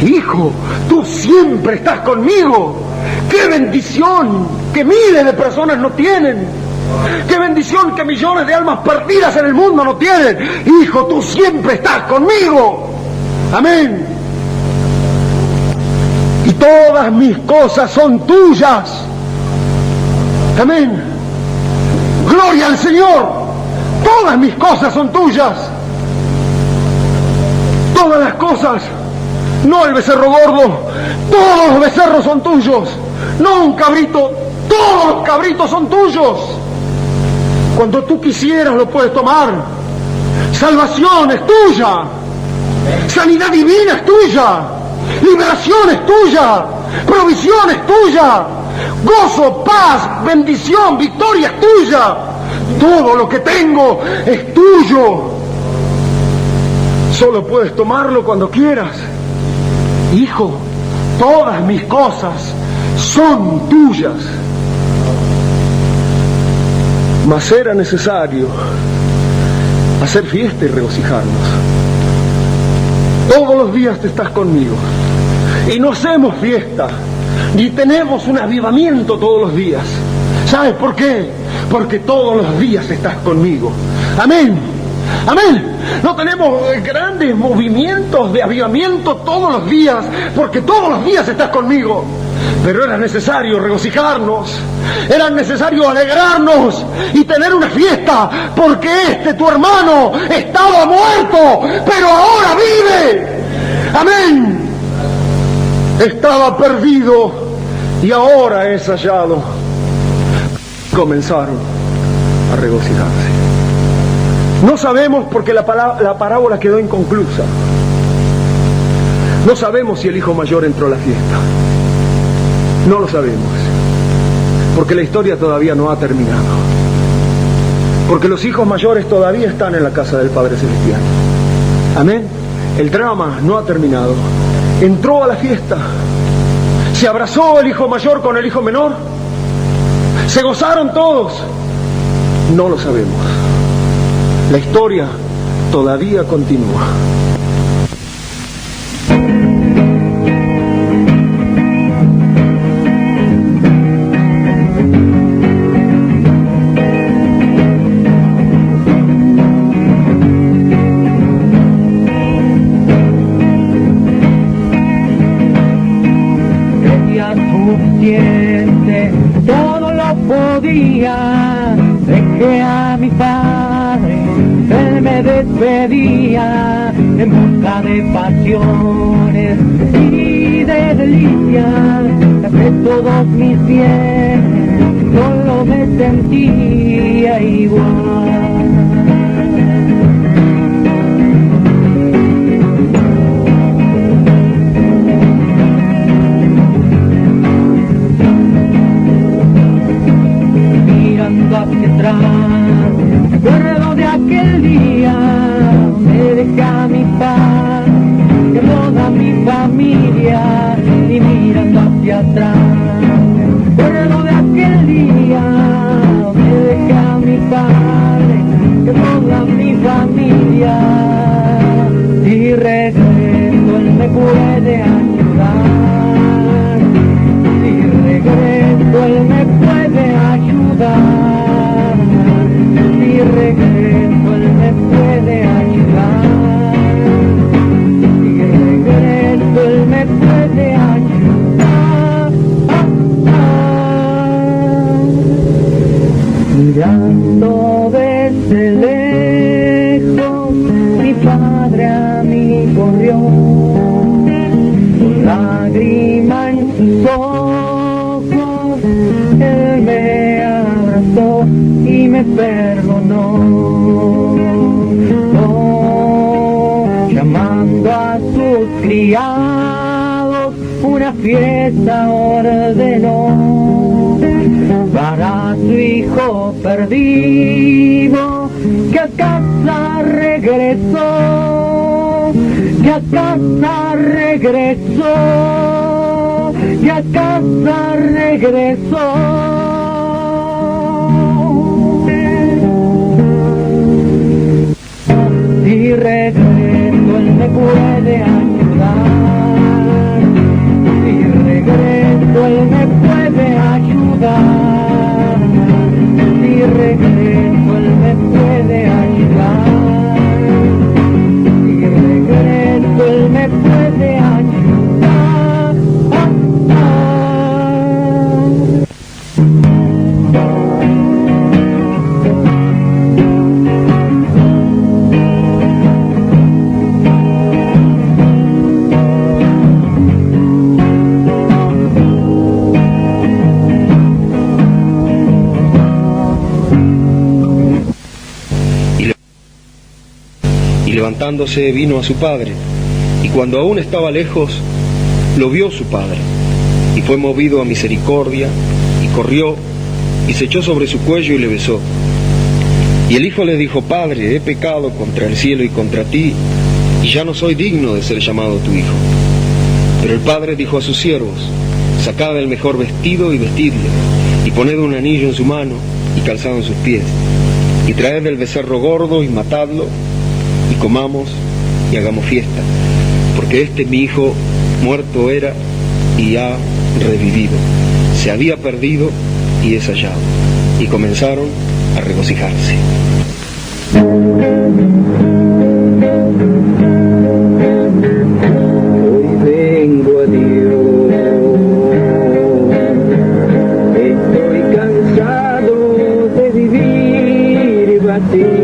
[SPEAKER 2] Hijo, tú siempre estás conmigo. ¡Qué bendición que miles de personas no tienen! ¡Qué bendición que millones de almas perdidas en el mundo no tienen! Hijo, tú siempre estás conmigo. Amén. Y todas mis cosas son tuyas. Amén. Gloria al Señor. Todas mis cosas son tuyas. Todas las cosas. No el becerro gordo. Todos los becerros son tuyos. No un cabrito. Todos los cabritos son tuyos. Cuando tú quisieras lo puedes tomar. Salvación es tuya. Sanidad divina es tuya. Liberación es tuya. Provisión es tuya. Gozo, paz, bendición, victoria es tuya. Todo lo que tengo es tuyo. Solo puedes tomarlo cuando quieras. Hijo, todas mis cosas son tuyas. Mas era necesario hacer fiesta y regocijarnos. Todos los días te estás conmigo. Y no hacemos fiesta, ni tenemos un avivamiento todos los días. ¿Sabes por qué? Porque todos los días estás conmigo. Amén. Amén. No tenemos grandes movimientos de avivamiento todos los días, porque todos los días estás conmigo. Pero era necesario regocijarnos, era necesario alegrarnos y tener una fiesta, porque tu hermano estaba muerto, pero ahora vive. Amén. Estaba perdido y ahora es hallado. Comenzaron a regocijarse. No sabemos porque la parábola quedó inconclusa. No sabemos si el hijo mayor entró a la fiesta. No lo sabemos, porque la historia todavía no ha terminado. Porque los hijos mayores todavía están en la casa del Padre Celestial. Amén. El drama no ha terminado. Entró a la fiesta. Se abrazó el hijo mayor con el hijo menor. Se gozaron todos. No lo sabemos. La historia todavía continúa.
[SPEAKER 3] Todo lo podía, dejé a mi padre, él me despedía en busca de pasiones y de delicias, de todos mis bienes, solo me sentía igual. Hacia atrás, me acuerdo de aquel día, me dejé mi paz, que toda mi familia, y mirando hacia atrás, me acuerdo de aquel día, me dejé a mi padre, que toda mi familia, y Mirando desde lejos, mi padre a mí corrió, con lágrima en sus ojos, él me abrazó y me perdonó. Llamando a sus criados, una fiesta ordenó para su hijo perdido, que a casa regresó, que a casa regresó, que a casa regresó. Si regreso, él me puede ayudar. Si regreso, él me puede ayudar. Si regreso, él me puede ayudar. Si regreso, él me puede ayudar.
[SPEAKER 1] Levantándose vino a su padre, y cuando aún estaba lejos, lo vio su padre, y fue movido a misericordia, y corrió, y se echó sobre su cuello y le besó. Y el hijo le dijo: Padre, he pecado contra el cielo y contra ti, y ya no soy digno de ser llamado tu hijo. Pero el padre dijo a sus siervos: Sacad el mejor vestido y vestidle, y poned un anillo en su mano y calzado en sus pies, y traed el becerro gordo y matadlo, y comamos y hagamos fiesta, porque este mi hijo muerto era y ha revivido, se había perdido y es hallado. Y comenzaron a regocijarse.
[SPEAKER 3] Hoy vengo a Dios, estoy cansado de vivir vacío.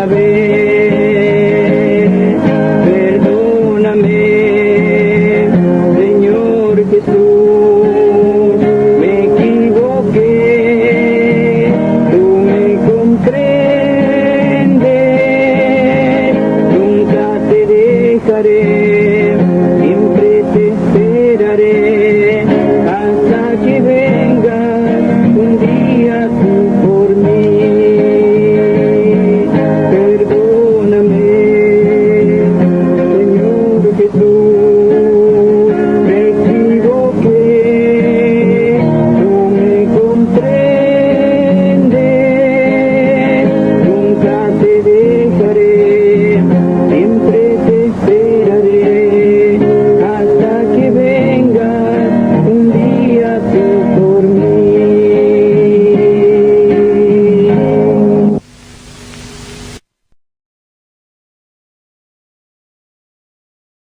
[SPEAKER 3] vez. Perdóname, Señor Jesús, me equivoqué, tú me comprendes, nunca te dejaré, siempre te esperaré, hasta que vengas un día tú por mí. Perdóname, Señor Jesús, me equivoqué, tú me comprendes, nunca te dejaré.